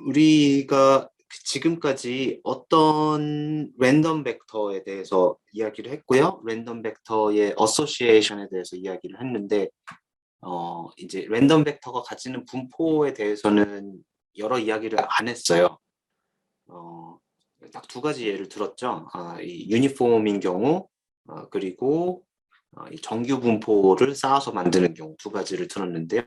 우리가 지금까지 어떤 랜덤 벡터에 대해서 이야기를 했고요. 랜덤 벡터의 어소시에이션에 대해서 이야기를 했는데, 이제 랜덤 벡터가 가지는 분포에 대해서는 여러 이야기를 안 했어요. 딱 두 가지 예를 들었죠. 이 유니폼인 경우, 그리고 이 정규 분포를 쌓아서 만드는 경우 두 가지를 들었는데요.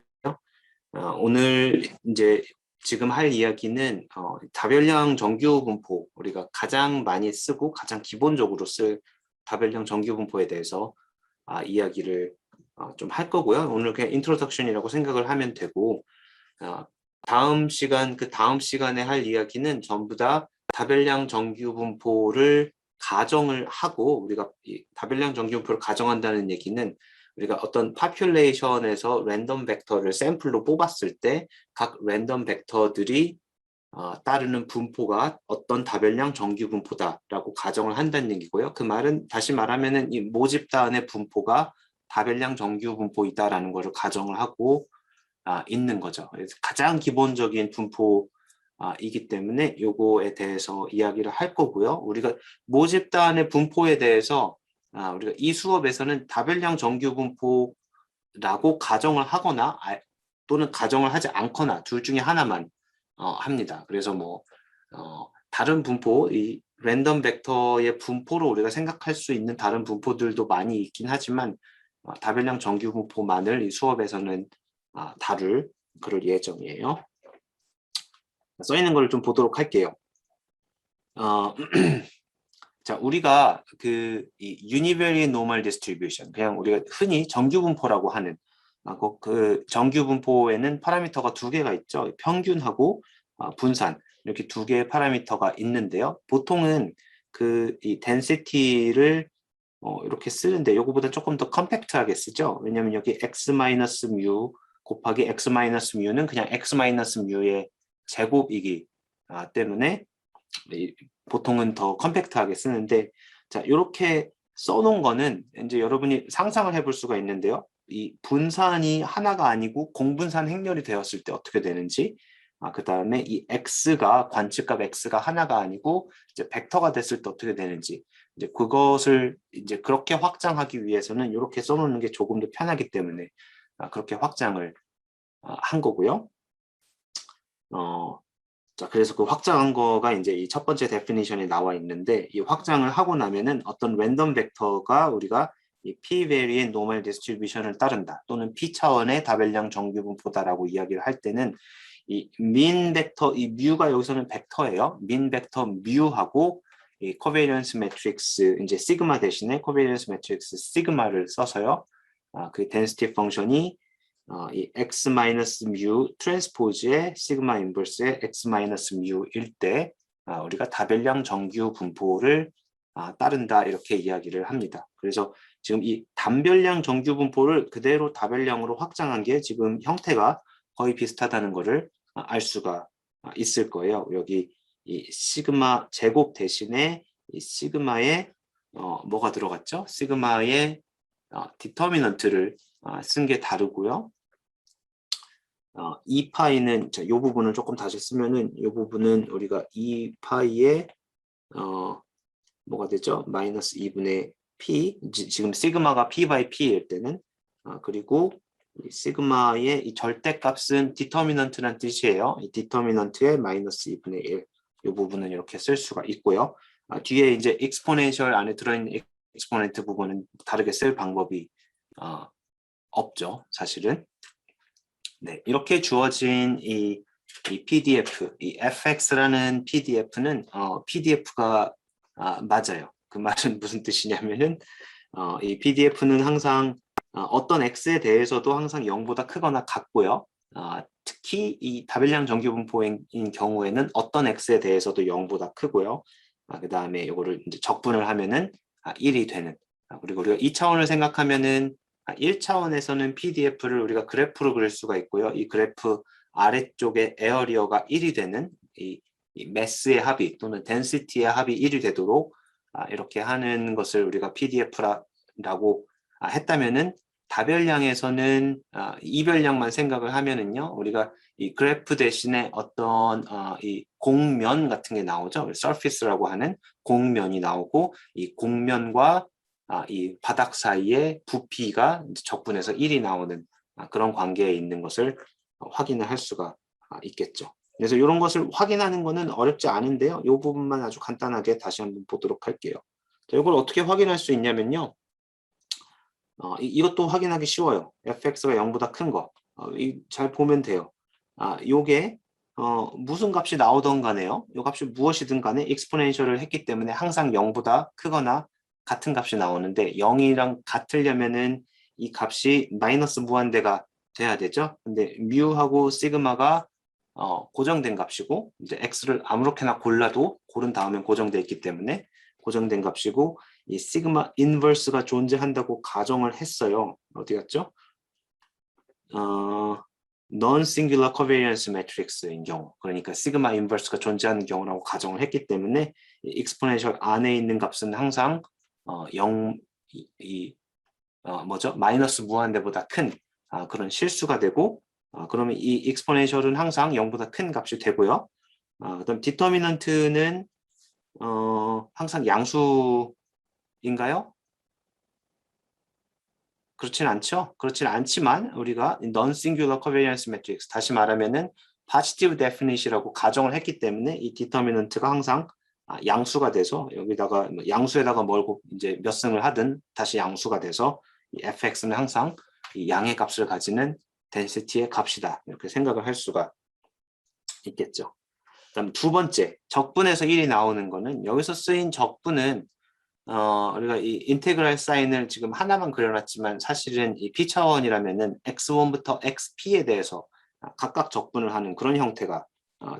오늘 이제 지금 할 이야기는 다별량 정규 분포, 우리가 가장 많이 쓰고 가장 기본적으로 쓸 다별량 정규 분포에 대해서 이야기를 좀 할 거고요. 오늘 그냥 인트로덕션이라고 생각을 하면 되고, 다음 시간에 할 이야기는 전부 다 다별량 정규 분포를 가정을 하고, 우리가 이 다별량 정규 분포를 가정한다는 얘기는 우리가 어떤 파퓰레이션에서 랜덤 벡터를 샘플로 뽑았을 때 각 랜덤 벡터들이 따르는 분포가 어떤 다별량 정규 분포다라고 가정을 한다는 얘기고요. 그 말은 다시 말하면은 이 모집단의 분포가 다별량 정규 분포이다라는 것을 가정을 하고 있는 거죠. 그래서 가장 기본적인 분포이기 때문에 요거에 대해서 이야기를 할 거고요. 우리가 모집단의 분포에 대해서 우리가 이 수업에서는 다별량 정규 분포라고 가정을 하거나 또는 가정을 하지 않거나 둘 중에 하나만 합니다. 그래서 뭐 다른 분포, 이 랜덤 벡터의 분포로 우리가 생각할 수 있는 다른 분포들도 많이 있긴 하지만 다별량 정규 분포만을 이 수업에서는 다룰 그럴 예정이에요. 써 있는 걸 좀 보도록 할게요. 자, 우리가 이 Univariate Normal Distribution, 그냥 우리가 흔히 정규 분포라고 하는 그 정규 분포에는 파라미터가 두 개가 있죠. 평균하고 분산, 이렇게 두 개의 파라미터가 있는데요. 보통은 이 density를 이렇게 쓰는데 이거보다 조금 더 컴팩트하게 쓰죠. 왜냐면 여기 x-mu 곱하기 x-mu는 그냥 x-mu의 제곱이기 때문에 보통은 더 컴팩트하게 쓰는데, 자, 이렇게 써놓은 거는 이제 여러분이 상상을 해볼 수가 있는데요. 이 분산이 하나가 아니고 공분산 행렬이 되었을 때 어떻게 되는지, 그 다음에 이 x가 관측값 x가 하나가 아니고 이제 벡터가 됐을 때 어떻게 되는지, 이제 그것을 이제 그렇게 확장하기 위해서는 이렇게 써놓는 게 조금 더 편하기 때문에 그렇게 확장을 한 거고요. 자, 그래서 그 확장한 거가 이제 이 첫 번째 데피니션에 나와 있는데, 이 확장을 하고 나면은 어떤 랜덤 벡터가 우리가 이 p-variant normal distribution을 따른다 또는 p 차원의 다별량 정규 분포다라고 이야기를 할 때는 이 민 벡터, 이 뮤가 여기서는 벡터예요. 민 벡터 뮤하고 이 코베리언스 매트릭스, 이제 시그마 대신에 코베리언스 매트릭스 시그마를 써서요. 그 density 펑션이 이 x-mu 트랜스포즈의 시그마 인버스의 x-mu일 때 우리가 다별량 정규 분포를 따른다, 이렇게 이야기를 합니다. 그래서 지금 이 단별량 정규 분포를 그대로 다별량으로 확장한 게 지금 형태가 거의 비슷하다는 것을 알 수가 있을 거예요. 여기 이 시그마 제곱 대신에 이 시그마에 뭐가 들어갔죠? 시그마의 디터미넌트를 쓴 게 다르고요. 이 파이는 이 부분을 조금 다시 쓰면은 이 부분은 우리가 이 파이에 뭐가 되죠? 마이너스 2분의 p, 지금 시그마가 p 바이 p일 때는 그리고 이 시그마의 이 절대값은 디터미넌트란 뜻이에요. 이 디터미넌트의 마이너스 2분의 1, 이 부분은 이렇게 쓸 수가 있고요. 뒤에 이제 익스포넨셜 안에 들어있는 익스포넨트 부분은 다르게 쓸 방법이 없죠, 사실은. 네, 이렇게 주어진 이 PDF, 이 fx라는 PDF는 PDF가 맞아요. 그 말은 무슨 뜻이냐면은 이 PDF는 항상 어떤 x에 대해서도 항상 0보다 크거나 같고요. 특히 이 다별량 정규 분포인 경우에는 어떤 x에 대해서도 0보다 크고요. 그 다음에 이거를 이제 적분을 하면은 1이 되는. 그리고 우리가 2차원을 생각하면은 1차원에서는 PDF를 우리가 그래프로 그릴 수가 있고요. 이 그래프 아래쪽에 에어리어가 1이 되는 이 매스의 합이 또는 덴시티의 합이 1이 되도록 이렇게 하는 것을 우리가 PDF라고 했다면은 다별량에서는 이별량만 생각을 하면은요, 우리가 이 그래프 대신에 어떤 이 공면 같은 게 나오죠. 서피스라고 하는 공면이 나오고, 이 공면과 이 바닥 사이에 부피가 적분해서 1이 나오는 그런 관계에 있는 것을 확인을 할 수가 있겠죠. 그래서 이런 것을 확인하는 것은 어렵지 않은데요. 이 부분만 아주 간단하게 다시 한번 보도록 할게요. 자, 이걸 어떻게 확인할 수 있냐면요. 이것도 확인하기 쉬워요. fx가 0보다 큰 거. 잘 보면 돼요. 요게 무슨 값이 나오던 간에요. 요 값이 무엇이든 간에 익스포넨셜을 했기 때문에 항상 0보다 크거나 같은 값이 나오는데 0이랑 같으려면은 이 값이 마이너스 무한대가 돼야 되죠. 근데 뮤하고 시그마가 고정된 값이고 이제 x를 아무렇게나 골라도 고른 다음에 고정되어 있기 때문에 고정된 값이고 이 시그마 인버스가 존재한다고 가정을 했어요. 어디 갔죠? non-singular covariance matrix인 경우, 그러니까 시그마 인버스가 존재하는 경우라고 가정을 했기 때문에 익스포넨셜 안에 있는 값은 항상 0, 뭐죠? 마이너스 무한대보다 큰 그런 실수가 되고, 그러면 이 익스포넨셜은 항상 0보다 큰 값이 되고요. 그다음 디터미넌트는 항상 양수인가요? 그렇진 않죠. 그렇진 않지만 우리가 non-singular covariance matrix, 다시 말하면은 positive definite이라고 가정을 했기 때문에 이 디터미넌트가 항상 양수가 돼서 여기다가 양수에다가 뭘 이제 몇 승을 하든 다시 양수가 돼서 이 fx는 항상 이 양의 값을 가지는 density의 값이다. 이렇게 생각을 할 수가 있겠죠. 그다음 두 번째, 적분에서 1이 나오는 거는 여기서 쓰인 적분은 우리가 이 인테그랄 사인을 지금 하나만 그려놨지만 사실은 이 P차원이라면은 x1부터 xp에 대해서 각각 적분을 하는 그런 형태가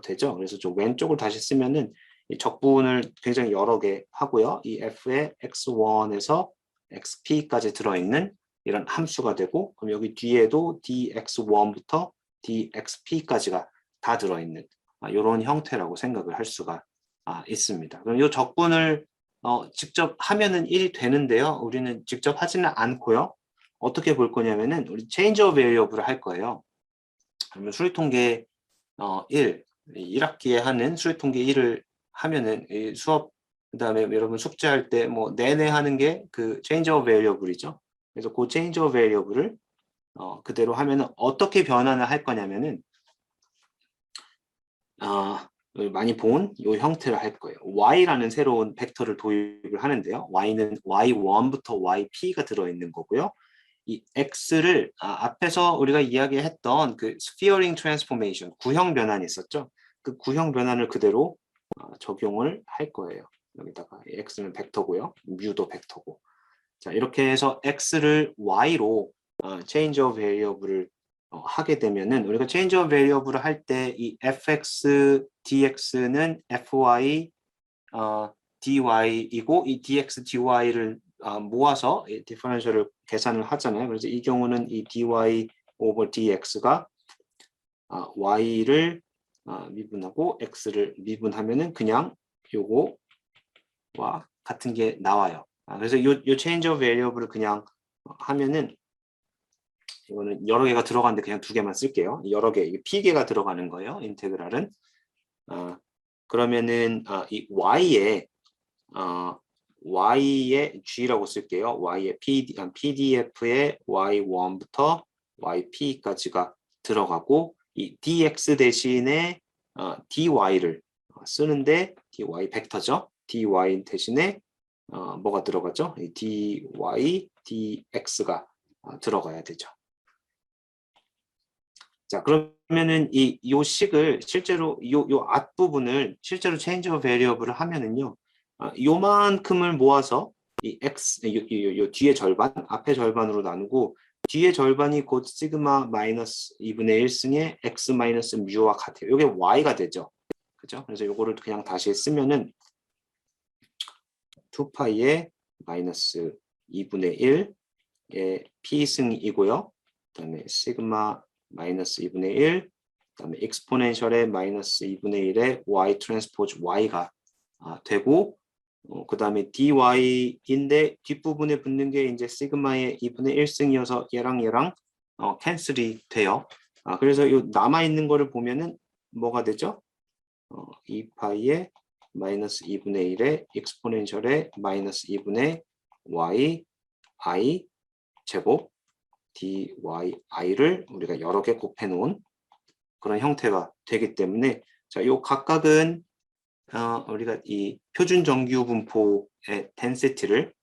되죠. 그래서 좀 왼쪽을 다시 쓰면은 이 적분을 굉장히 여러 개 하고요. 이 f에 x1에서 xp까지 들어있는 이런 함수가 되고, 그럼 여기 뒤에도 dx1부터 dxp까지가 다 들어있는 이런 형태라고 생각을 할 수가 있습니다. 그럼 이 적분을 직접 하면은 1이 되는데요. 우리는 직접 하지는 않고요. 어떻게 볼 거냐면은 우리 change of variable을 할 거예요. 그러면 수리통계 1학기에 하는 수리통계 1을 하면은 이 수업 그다음에 여러분 숙제할 때 뭐 내내 하는 게 그 change of variable이죠. 그래서 그 change of variable을 그대로 하면은 어떻게 변환을 할 거냐면은 많이 본 이 형태를 할 거예요. y라는 새로운 벡터를 도입을 하는데요. y는 y1부터 yp가 들어있는 거고요. 이 x를 앞에서 우리가 이야기했던 그 스피어링 트랜스포메이션, 구형 변환이 있었죠. 그 구형 변환을 그대로 적용을 할 거예요. 여기다가 x는 벡터고요. 뮤도 벡터고. 자, 이렇게 해서 x를 y로 change of variable을 하게 되면은 우리가 change of variable을 할 때 이 fx dx는 fy dy이고 이 dx dy를 모아서 이 디퍼런셜을 계산을 하잖아요. 그래서 이 경우는 이 dy over dx가 y를 미분하고 x를 미분하면은 그냥 요거와 같은 게 나와요. 그래서 요 change of variable을 그냥 하면은 이거는 여러 개가 들어가는데 그냥 두 개만 쓸게요. 여러 개, 이게 p개가 들어가는 거예요. 인테그랄은. 그러면은 이 y에 g라고 쓸게요. y에 pdf에 y1부터 yp까지가 들어가고 이 dx 대신에 dy를 쓰는데 dy 벡터죠. dy 대신에 뭐가 들어가죠? 이 dy, dx가 들어가야 되죠. 자, 그러면은 요 식을 실제로 요 앞부분을 실제로 change of variable을 하면은요. 요만큼을 모아서 이 x 요 뒤에 절반, 앞에 절반으로 나누고 뒤에 절반이 곧 시그마 마이너스 2분의 1승의 x 마이너스 뮤와 같아요. 요게 y가 되죠. 그죠? 그래서 요거를 그냥 다시 쓰면은 2파이의 마이너스 2분의 1의 p승이고요. 그다음에 시그마 마이너스 2분의 1, 그다음에 익스포넨셜의 마이너스 2분의 1의 y 트랜스포즈 y가 되고 그 다음에 dy인데 뒷부분에 붙는 게 이제 시그마의 2분의 1승이어서 얘랑 캔슬이 돼요. 그래서 이 남아있는 거를 보면은 뭐가 되죠? 2파이의 마이너스 2분의 1의 익스포넨셜의 마이너스 2분의 y i 제곱 dyi를 우리가 여러 개 곱해 놓은 그런 형태가 되기 때문에 자, 요 각각은 우리가 이 표준 정규 분포의 density를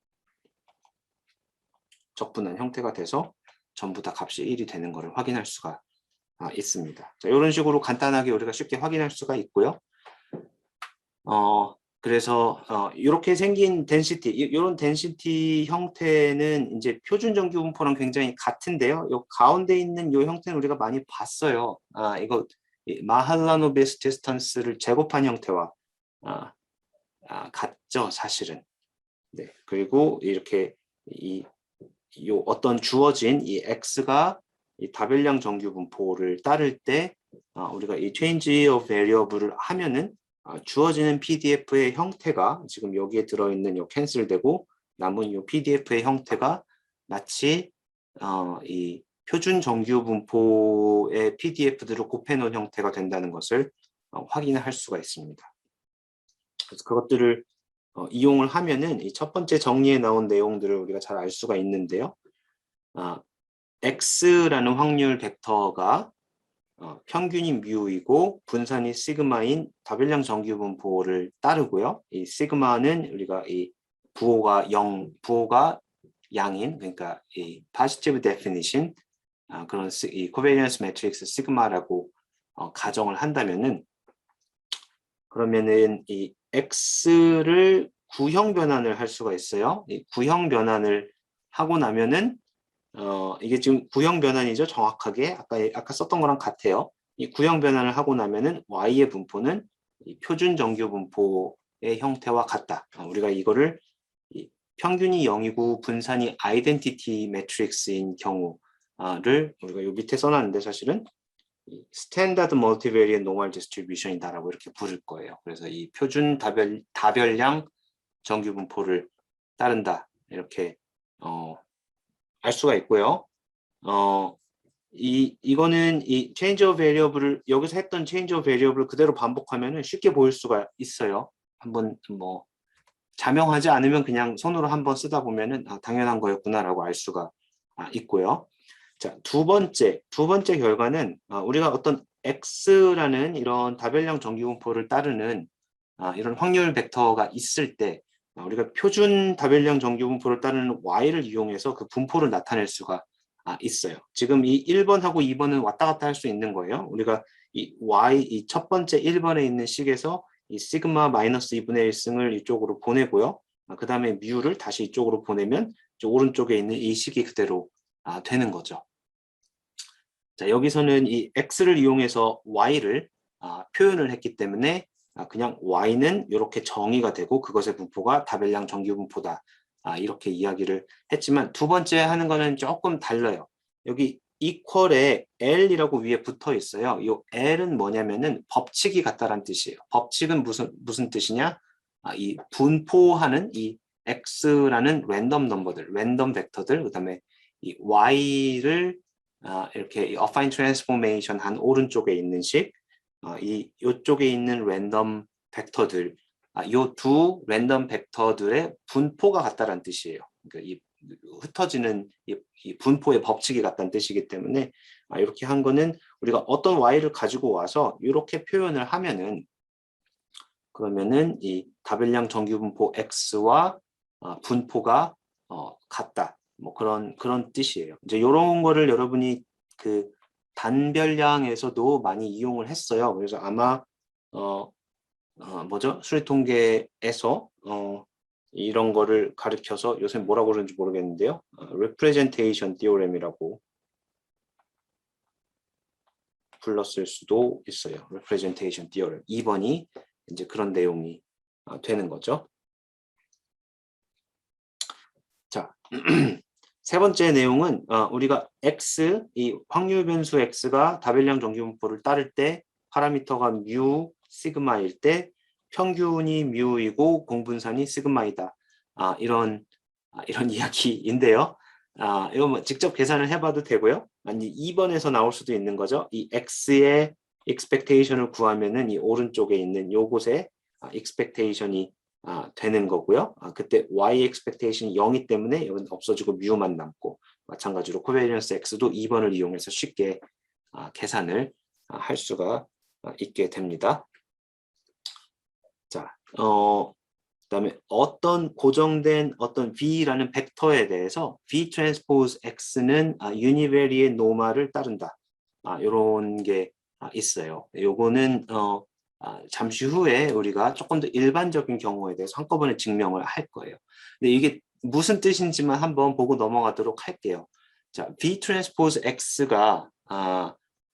적분한 형태가 돼서 전부 다 값이 1이 되는 것을 확인할 수가 있습니다. 자, 이런 식으로 간단하게 우리가 쉽게 확인할 수가 있고요. 그래서 이렇게 생긴 density, 이런 density 형태는 이제 표준 정규 분포랑 굉장히 같은데요. 요 가운데 있는 이 형태는 우리가 많이 봤어요. 이거 마할라노비스 디스턴스를 제곱한 형태와 같죠, 사실은. 네, 그리고 이렇게 요 어떤 주어진 이 x가 이 다별량 정규 분포를 따를 때 우리가 이 change of variable을 하면은 주어지는 PDF의 형태가 지금 여기에 들어있는 요 캔슬되고 남은 요 PDF의 형태가 마치 이 표준 정규 분포의 PDF들을 곱해놓은 형태가 된다는 것을 확인할 수가 있습니다. 그래서 그것들을 이용을 하면은 이 첫 번째 정리에 나온 내용들을 우리가 잘 알 수가 있는데요. x라는 확률 벡터가 평균이 뮤이고 분산이 시그마인 다별량 정규 분포를 따르고요. 이 시그마는 우리가 이 부호가 양인, 그러니까 이 positive definition 그런 이 covariance matrix 시그마라고 가정을 한다면은 그러면은 이 x를 구형 변환을 할 수가 있어요. 이 구형 변환을 하고 나면은 이게 지금 구형 변환이죠. 정확하게 아까 썼던 거랑 같아요. 이 구형 변환을 하고 나면은 y의 분포는 이 표준 정규 분포의 형태와 같다. 우리가 이거를 이 평균이 0이고 분산이 아이덴티티 매트릭스인 경우를 우리가 요 밑에 써놨는데 사실은 스탠다드 멀티베리언 노멀 디스트리뷰션이다라고 이렇게 부를 거예요. 그래서 이 표준 다별량 정규 분포를 따른다 이렇게 알 수가 있고요. 이거는 이 change of variable을 여기서 했던 change of variable을 그대로 반복하면은 쉽게 보일 수가 있어요. 한번 뭐 자명하지 않으면 그냥 손으로 한번 쓰다 보면은 당연한 거였구나라고 알 수가 있고요. 자, 두 번째 결과는 우리가 어떤 x라는 이런 다별량 정규분포를 따르는 이런 확률 벡터가 있을 때 우리가 표준 다별량 정규분포를 따르는 y를 이용해서 그 분포를 나타낼 수가 있어요. 지금 이 1번하고 2번은 왔다 갔다 할 수 있는 거예요. 우리가 이 y, 이 첫 번째 1번에 있는 식에서 이 시그마 마이너스 2분의 1승을 이쪽으로 보내고요. 그 다음에 뮤를 다시 이쪽으로 보내면 오른쪽에 있는 이 식이 그대로 되는 거죠. 자, 여기서는 이 x를 이용해서 y를 표현을 했기 때문에 그냥 y는 이렇게 정의가 되고 그것의 분포가 다별량 정규 분포다. 이렇게 이야기를 했지만 두 번째 하는 거는 조금 달라요. 여기 equal에 L이라고 위에 붙어 있어요. 이 L은 뭐냐면은 법칙이 같다라는 뜻이에요. 법칙은 무슨 뜻이냐? 이 분포하는 이 X라는 랜덤 넘버들, 랜덤 벡터들, 그다음에 이 Y를 이렇게 affine transformation 한 오른쪽에 있는 식, 이쪽에 있는 랜덤 벡터들, 이 두 랜덤 벡터들의 분포가 같다라는 뜻이에요. 그러니까 이 흩어지는 이 분포의 법칙이 같다는 뜻이기 때문에 이렇게 한 거는 우리가 어떤 y를 가지고 와서 이렇게 표현을 하면은 그러면은 이 다별량 정규 분포 x와 분포가 같다. 뭐 그런 뜻이에요. 이제 이런 거를 여러분이 그 단별량에서도 많이 이용을 했어요. 그래서 아마 뭐죠? 수리통계에서 이런 거를 가르쳐서 요새 뭐라고 그러는지 모르겠는데요. representation theorem이라고 불렀을 수도 있어요. representation theorem. 2번이 이제 그런 내용이 되는 거죠. 자, 세 번째 내용은 우리가 x, 이 확률 변수 x가 다별량 정규분포를 따를 때 파라미터가 뮤, 시그마일 때 평균이 뮤이고 공분산이 시그마이다. 이런 이야기인데요. 이거 뭐 직접 계산을 해봐도 되고요. 아니 2번에서 나올 수도 있는 거죠. 이 x의 expectation을 구하면은 이 오른쪽에 있는 요곳에 expectation이 되는 거고요. 그때 y expectation이 0이기 때문에 여기는 없어지고 뮤만 남고, 마찬가지로 코베리언스 x도 2번을 이용해서 쉽게 계산을 할 수가 있게 됩니다. 자, 그다음에 어떤 고정된 어떤 v라는 벡터에 대해서 v 트랜스포즈 x는 유니베리의 노말을 따른다. 이런 게 있어요. 요거는 잠시 후에 우리가 조금 더 일반적인 경우에 대해서 한꺼번에 증명을 할 거예요. 근데 이게 무슨 뜻인지만 한번 보고 넘어가도록 할게요. 자, v 트랜스포즈 x가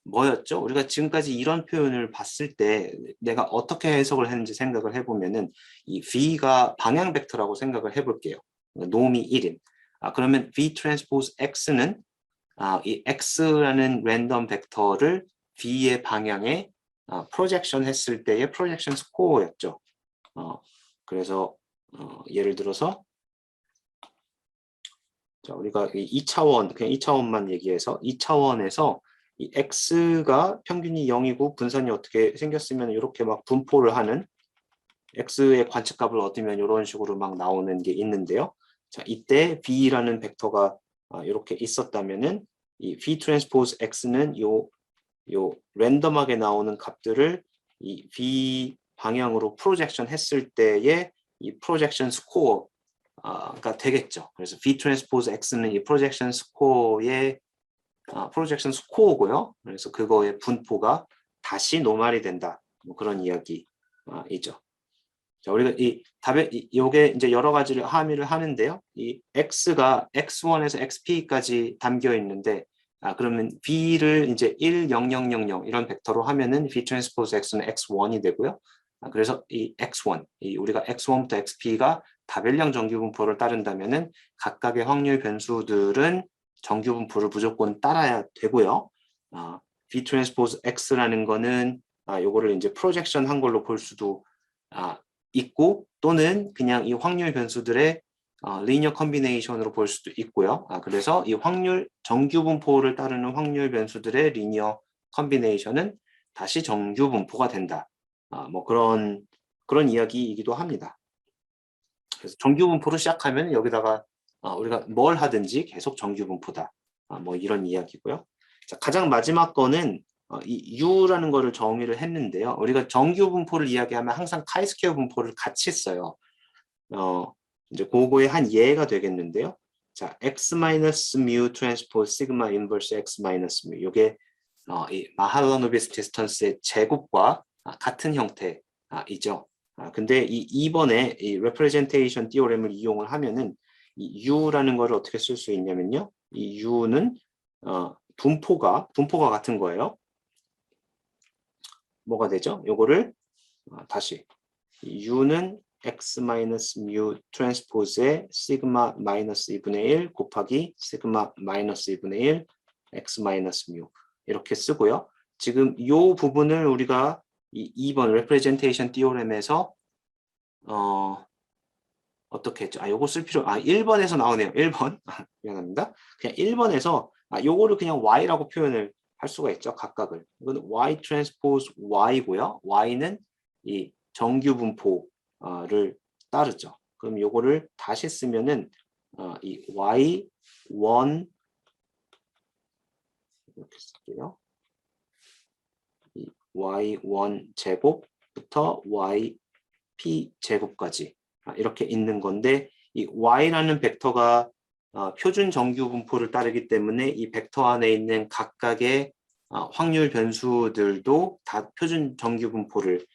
뭐였죠? 우리가 지금까지 이런 표현을 봤을 때 내가 어떻게 해석을 했는지 생각을 해보면은 이 v가 방향 벡터라고 생각을 해볼게요. 놈이 1인. 그러면 v 트랜스포즈 x는 이 x라는 랜덤 벡터를 v의 방향에 프로젝션 했을 때의 프로젝션 스코어였죠. 그래서 예를 들어서 자, 우리가 이 2차원, 그냥 2차원만 얘기해서 2차원에서 이 x가 평균이 0이고 분산이 어떻게 생겼으면 이렇게 막 분포를 하는 x의 관측값을 얻으면 이런 식으로 막 나오는 게 있는데요. 자, 이때 v라는 벡터가 이렇게 있었다면은 이 v 트랜스포즈 x는 요 랜덤하게 나오는 값들을 이 v 방향으로 프로젝션 했을 때의 이 프로젝션 스코어가 되겠죠. 그래서 v 트랜스포즈 x는 이 프로젝션 스코어의 프로젝션 스코어고요. 그래서 그거의 분포가 다시 노말이 된다. 뭐 그런 이야기이죠. 자, 우리가 이 답에 요게 이제 여러 가지를 함의를 하는데요. 이 x가 x1에서 xp까지 담겨 있는데 그러면 b를 이제 1, 0, 0, 0, 0 이런 벡터로 하면은 v 트랜스포즈 x는 x1이 되고요. 그래서 이 x1, 우리가 x1부터 xp가 다별량 정규 분포를 따른다면은 각각의 확률 변수들은 정규 분포를 무조건 따라야 되고요. v 트랜스포즈 x라는 거는 요거를 이제 프로젝션 한 걸로 볼 수도 있고, 또는 그냥 이 확률 변수들의 리니어 컨비네이션으로 볼 수도 있고요. 그래서 이 확률 정규 분포를 따르는 확률 변수들의 리니어 컨비네이션은 다시 정규 분포가 된다. 뭐 그런 이야기이기도 합니다. 그래서 정규 분포로 시작하면 여기다가 우리가 뭘 하든지 계속 정규 분포다. 뭐 이런 이야기고요. 자, 가장 마지막 거는 이 U라는 거를 정의를 했는데요. 우리가 정규 분포를 이야기하면 항상 카이스퀘어 분포를 같이 써요. 이제 그거의 한 예가 되겠는데요. 자, x mu 트랜스포즈 시그마 인버스 x mu. 이게 이 마할라노비스 디스턴스의 제곱과 같은 형태이죠. 근데 이 2번에 이 representation theorem을 이용을 하면은 이 U라는 거를 어떻게 쓸 수 있냐면요. 이 U는 분포가 같은 거예요. 뭐가 되죠? 요거를 다시 U는 x mu 트랜스포즈의 시그마 마이너스 2분의 1 곱하기 시그마 마이너스 2분의 1 x mu 이렇게 쓰고요. 지금 이 부분을 우리가 이 2번 representation theorem에서 어떻게 했죠? 요거 쓸 필요 1번에서 나오네요. 1번. 미안합니다. 그냥 1번에서 요거를 그냥 y라고 표현을 할 수가 있죠. 각각을. 이건 y 트랜스포즈 y고요. y는 이 정규 분포를 따르죠. 그럼 요거를 다시 쓰면은 이 y1 이렇게 쓸게요. 이 y1 제곱부터 yp 제곱까지 이렇게 있는 건데, 이 y라는 벡터가 표준 정규 분포를 따르기 때문에 이 벡터 안에 있는 각각의 확률 변수들도 다 표준 정규 분포를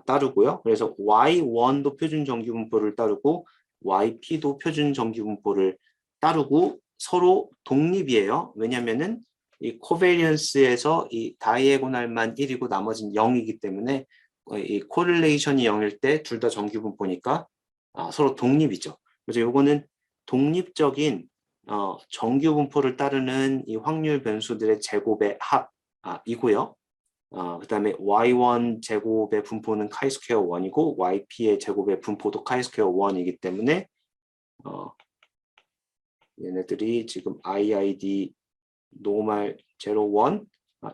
따르고요. 그래서 y1도 표준 정규 분포를 따르고 yp도 표준 정규 분포를 따르고 서로 독립이에요. 왜냐면은 이 코베리언스에서 이 다이애고날만 1이고 나머지는 0이기 때문에 이 코릴레이션이 0일 때 둘 다 정규 분포니까 서로 독립이죠. 그래서 요거는 독립적인 정규 분포를 따르는 이 확률 변수들의 제곱의 합이고요. 그다음에 y1 제곱의 분포는 chi 스퀘어 1이고 yp의 제곱의 분포도 chi 스퀘어 1이기 때문에 얘네들이 지금 IID 노멀 01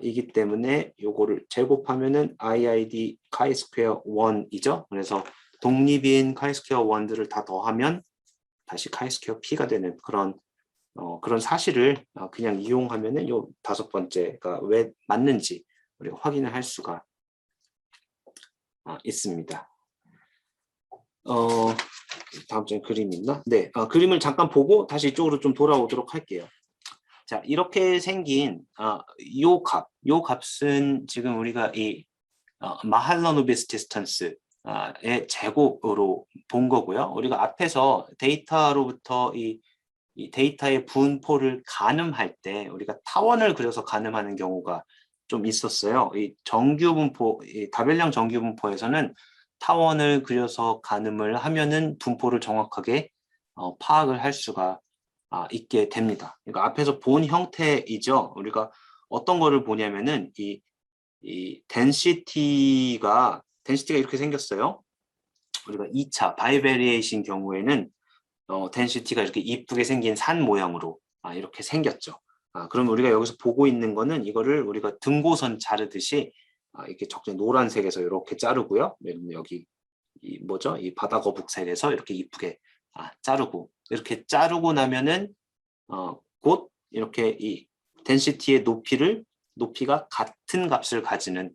이기 때문에 요거를 제곱하면은 IID chi 스퀘어 1이죠. 그래서 독립인 chi 스퀘어 1들을 다 더하면 다시 chi 스퀘어 p가 되는 그런 사실을 그냥 이용하면은 요 5번째가 왜 맞는지 우리가 확인을 할 수가 있습니다. 다음 장에 그림 있나? 네, 그림을 잠깐 보고 다시 이쪽으로 좀 돌아오도록 할게요. 자, 이렇게 생긴 요 값은 지금 우리가 이 마할러노비스 디스턴스의 제곱으로 본 거고요. 우리가 앞에서 데이터로부터 이 데이터의 분포를 가늠할 때 우리가 타원을 그려서 가늠하는 경우가 좀 있었어요. 이 정규 분포, 이 다별량 정규 분포에서는 타원을 그려서 가늠을 하면은 분포를 정확하게 파악을 할 수가 있게 됩니다. 그러니까 앞에서 본 형태이죠. 우리가 어떤 거를 보냐면은 이 density가 이렇게 생겼어요. 우리가 2차 바이베리에이션 경우에는 density가 이렇게 이쁘게 생긴 산 모양으로 이렇게 생겼죠. 그럼 우리가 여기서 보고 있는 거는 이거를 우리가 등고선 자르듯이 이렇게 적재 노란색에서 이렇게 자르고요. 여기 이 뭐죠? 이 바다거북색에서 이렇게 이쁘게 자르고 이렇게 자르고 나면은 곧 이렇게 이 density의 높이가 같은 값을 가지는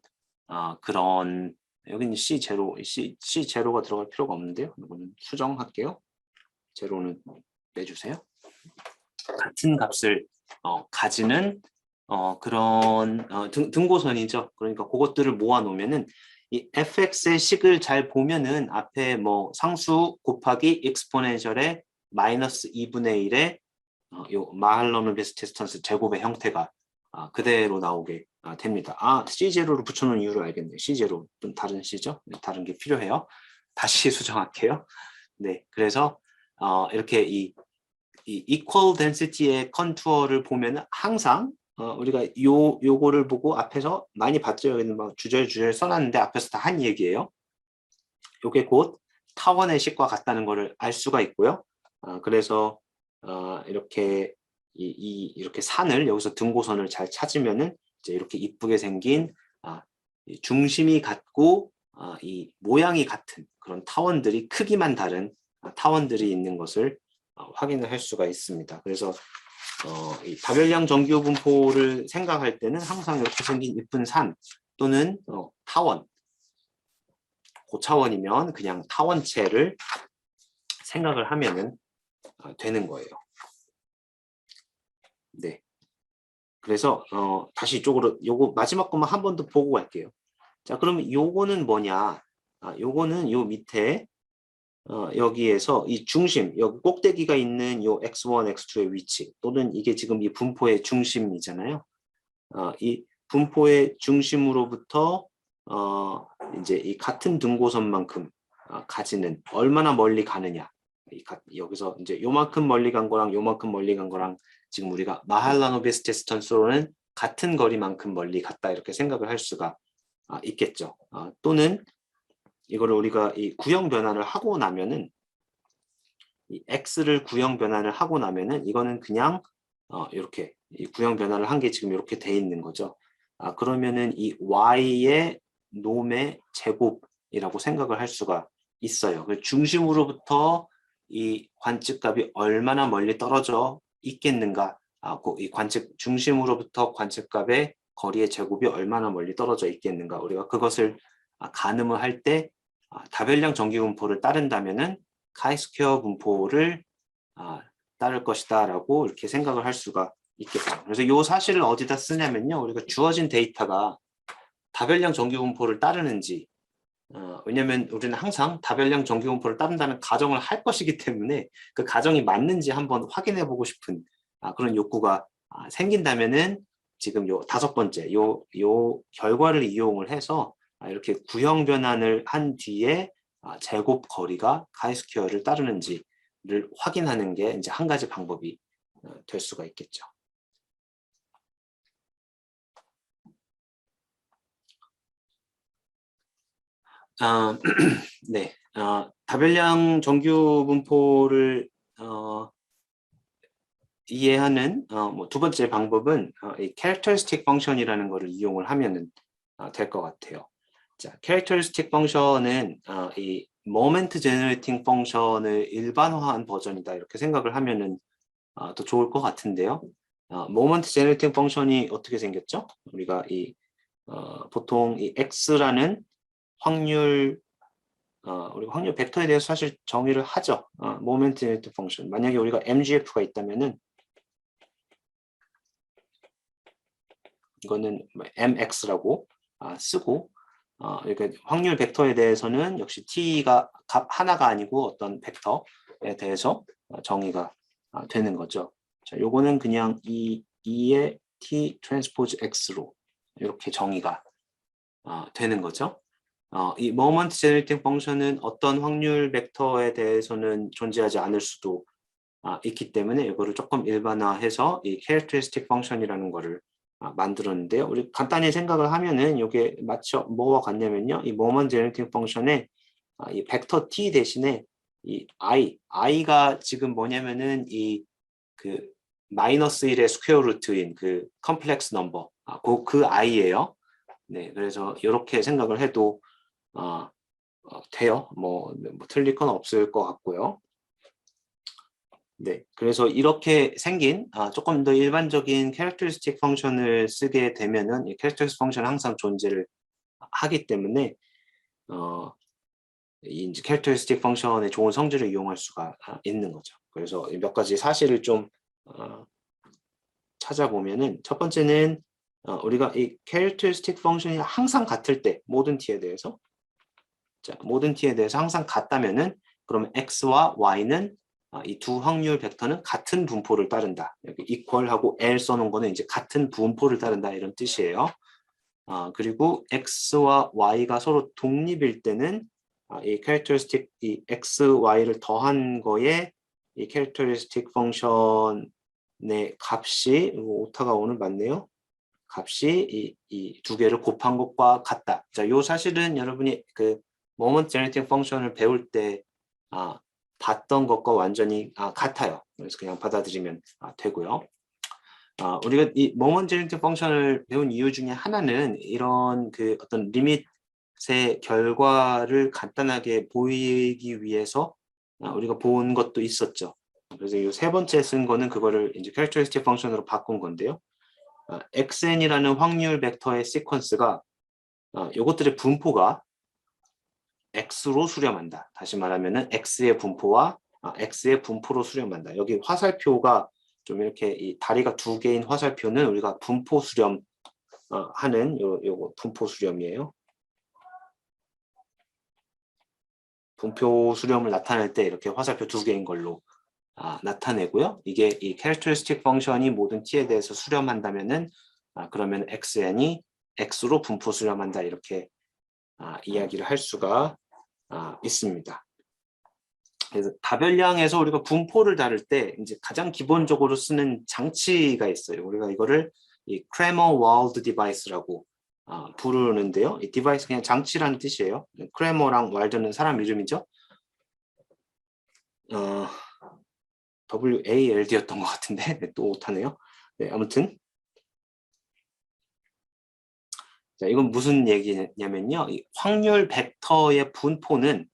그런 여기는 C0가 들어갈 필요가 없는데요. 이거는 수정할게요. 제로는 내주세요. 같은 값을 가지는 그런 등고선이죠. 그러니까 그것들을 모아 놓으면은 이 fx의 식을 잘 보면은 앞에 뭐 상수 곱하기 익스포넨셜의 마이너스 2분의 1의 요 마할러노비스 디스턴스 제곱의 형태가 그대로 나오게 됩니다. C0를 붙여놓은 이유를 알겠네요. C0 좀 다른 C죠? 다른 게 필요해요. 다시 수정할게요. 네, 그래서 이렇게 이 equal density의 컨투어를 보면은 항상 우리가 요거를 보고 앞에서 많이 봤죠. 여기는 막 주절주절 써놨는데 앞에서 다 한 얘기예요. 요게 곧 타원의 식과 같다는 것을 알 수가 있고요. 그래서 이렇게 이렇게 산을 여기서 등고선을 잘 찾으면은 이제 이렇게 이쁘게 생긴 중심이 같고 이 모양이 같은 그런 타원들이 크기만 다른 타원들이 있는 것을 확인을 할 수가 있습니다. 그래서 이 다별량 정규 분포를 생각할 때는 항상 이렇게 생긴 예쁜 산 또는 타원, 고차원이면 그냥 타원체를 생각을 하면은 되는 거예요. 네. 그래서 다시 이쪽으로 요거 마지막 것만 한 번 더 보고 갈게요. 자, 그러면 요거는 뭐냐? 요거는 요 밑에 여기에서 이 중심, 여기 꼭대기가 있는 요 x1, x2의 위치 또는 이게 지금 이 분포의 중심이잖아요. 이 분포의 중심으로부터 이제 이 같은 등고선만큼 가지는 얼마나 멀리 가느냐. 여기서 이제 요만큼 멀리 간 거랑 요만큼 멀리 간 거랑 지금 우리가 마할라노비스 디스턴스로는 같은 거리만큼 멀리 갔다 이렇게 생각을 할 수가 있겠죠. 또는 이거를 우리가 이 구형 변환을 하고 나면은 이 x를 구형 변환을 하고 나면은 이거는 그냥 이렇게 이 구형 변환을 한 게 지금 이렇게 돼 있는 거죠. 그러면은 이 y의 놈의 제곱이라고 생각을 할 수가 있어요. 그 중심으로부터 이 관측값이 얼마나 멀리 떨어져 있겠는가? 이 중심으로부터 관측값의 거리의 제곱이 얼마나 멀리 떨어져 있겠는가? 우리가 그것을 가늠을 할 때 다별량 정규 분포를 따른다면은 chi-스퀘어 분포를 따를 것이다라고 이렇게 생각을 할 수가 있겠죠. 그래서 이 사실을 어디다 쓰냐면요, 우리가 주어진 데이터가 다별량 정규 분포를 따르는지, 왜냐하면 우리는 항상 다별량 정규 분포를 따른다는 가정을 할 것이기 때문에 그 가정이 맞는지 한번 확인해보고 싶은 그런 욕구가 생긴다면은 지금 요 5번째 요 결과를 이용을 해서 이렇게 구형 변환을 한 뒤에 제곱 거리가 chi-스퀘어를 따르는지를 확인하는 게 이제 한 가지 방법이 될 수가 있겠죠. 네, 다별량 정규 분포를 이해하는 뭐 두 번째 방법은 이 characteristic function이라는 것을 이용을 하면은 될 것 같아요. 자, characteristic function은 이 moment generating function을 일반화한 버전이다 이렇게 생각을 하면은 더 좋을 것 같은데요. moment generating function이 어떻게 생겼죠? 우리가 이 보통 이 x라는 확률 우리가 확률 벡터에 대해서 사실 정의를 하죠. moment generating function. 만약에 우리가 MGF가 있다면은 이거는 mx라고 쓰고 그러니까 확률 벡터에 대해서는 역시 t가 값 하나가 아니고 어떤 벡터에 대해서 정의가 되는 거죠. 자, 요거는 그냥 2의 t 트랜스포즈 x로 이렇게 정의가 되는 거죠. 이 moment generating function은 어떤 확률 벡터에 대해서는 존재하지 않을 수도 있기 때문에 이거를 조금 일반화해서 이 characteristic function이라는 거를 만들었는데요. 우리 간단히 생각을 하면은 이게 마치 뭐와 같냐면요. 이 moment generating function에 이 벡터 t 대신에 이 i가 지금 뭐냐면은 이 그 마이너스 1의 스퀘어 루트인 그 컴플렉스 넘버 그 i예요. 네, 그래서 이렇게 생각을 해도 돼요. 뭐 틀릴 건 없을 것 같고요. 네, 그래서 이렇게 생긴 조금 더 일반적인 캐릭터리스틱 펑션을 쓰게 되면은 이 캐릭터리스틱 펑션은 항상 존재를 하기 때문에 이 캐릭터리스틱 펑션의 좋은 성질을 이용할 수가 있는 거죠. 그래서 몇 가지 사실을 좀 찾아보면은 첫 번째는 우리가 이 캐릭터리스틱 펑션이 항상 같을 때 모든 t에 대해서 모든 t에 대해서 항상 같다면은 그러면 x와 y는 이 두 확률 벡터는 같은 분포를 따른다. 여기 equal하고 L 써놓은 거는 이제 같은 분포를 따른다 이런 뜻이에요. 그리고 x와 y가 서로 독립일 때는 이 characteristic 이 x, y를 더한 거에 이 characteristic 펑션의 값이 오타가 오늘 맞네요. 값이 이 두 개를 곱한 것과 같다. 자, 요 사실은 여러분이 그 moment generating function을 배울 때 봤던 것과 완전히 같아요. 그래서 그냥 받아들이면 되고요. 우리가 이 moment generating function을 배운 이유 중에 하나는 이런 그 어떤 리밋의 결과를 간단하게 보이기 위해서 우리가 본 것도 있었죠. 그래서 이 세 번째 쓴 거는 그거를 이제 characteristic function으로 바꾼 건데요. xn이라는 확률 벡터의 시퀀스가 요것들의 분포가 x로 수렴한다. 다시 말하면은 x의 분포와 x의 분포로 수렴한다. 여기 화살표가 좀 이렇게 이 다리가 두 개인 화살표는 우리가 분포 수렴 하는 요거 분포 수렴이에요. 분포 수렴을 나타낼 때 이렇게 화살표 두 개인 걸로 나타내고요. 이게 이 characteristic function이 모든 t에 대해서 수렴한다면은 그러면 xn이 x로 분포 수렴한다 이렇게 이야기를 할 수가 있습니다. 그래서 다별량에서 우리가 분포를 다룰 때 이제 가장 기본적으로 쓰는 장치가 있어요. 우리가 이거를 이 크래머-와일드 디바이스라고 부르는데요. 이 디바이스 그냥 장치라는 뜻이에요. 크래머랑 와일드는 사람 이름이죠. WALD였던 것 같은데 또 못하네요. 네, 아무튼 자, 이건 무슨 얘기냐면요. 이 확률 벡터의 분포는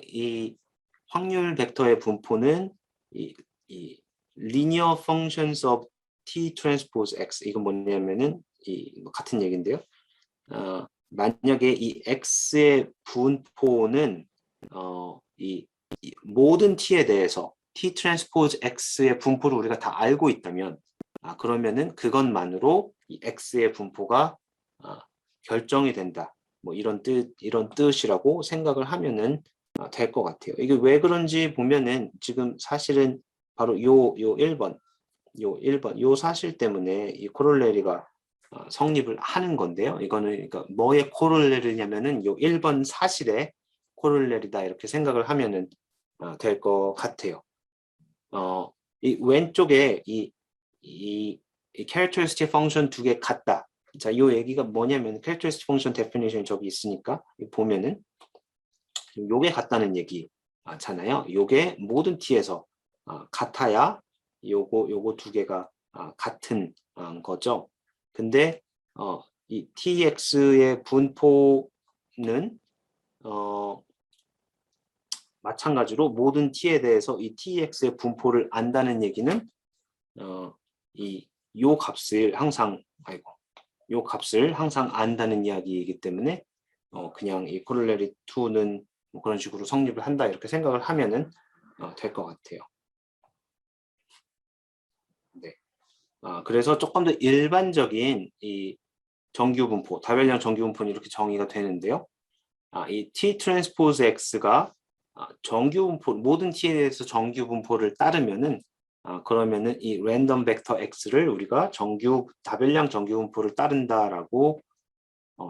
이 확률 벡터의 분포는 이 linear functions of t transpose x 이건 뭐냐면은 같은 얘기인데요. 만약에 이 x의 분포는 이 모든 t에 대해서 t transpose x의 분포를 우리가 다 알고 있다면 그러면은 그것만으로 이 x의 분포가 결정이 된다. 뭐 이런 뜻이라고 생각을 하면은 될 것 같아요. 이게 왜 그런지 보면은 지금 사실은 바로 요 1번 요 사실 때문에 이 코롤레리가 성립을 하는 건데요. 이거는 그러니까 뭐의 코롤레리냐면은 요 1번 사실의 코롤레리다 이렇게 생각을 하면은 될 것 같아요. 이 왼쪽에 이 characteristic function 두 개 같다. 자, 이 얘기가 뭐냐면 characteristic function definition 저기 있으니까 보면은 요게 같다는 얘기잖아요. 요게 모든 t에서 같아야 요거 두 개가 같은 거죠. 근데 이 tx의 분포는 마찬가지로 모든 t에 대해서 이 tx의 분포를 안다는 얘기는 요 값을 항상 안다는 이야기이기 때문에 그냥 이 corollary 2는 뭐 그런 식으로 성립을 한다 이렇게 생각을 하면은 될 것 같아요. 네. 그래서 조금 더 일반적인 이 정규 분포, 다별량 정규 분포는 이렇게 정의가 되는데요. 이 T 트랜스포즈 X가 정규 분포, 모든 T에 대해서 정규 분포를 따르면은 그러면은 이 랜덤 벡터 X를 우리가 다별량 정규 분포를 따른다라고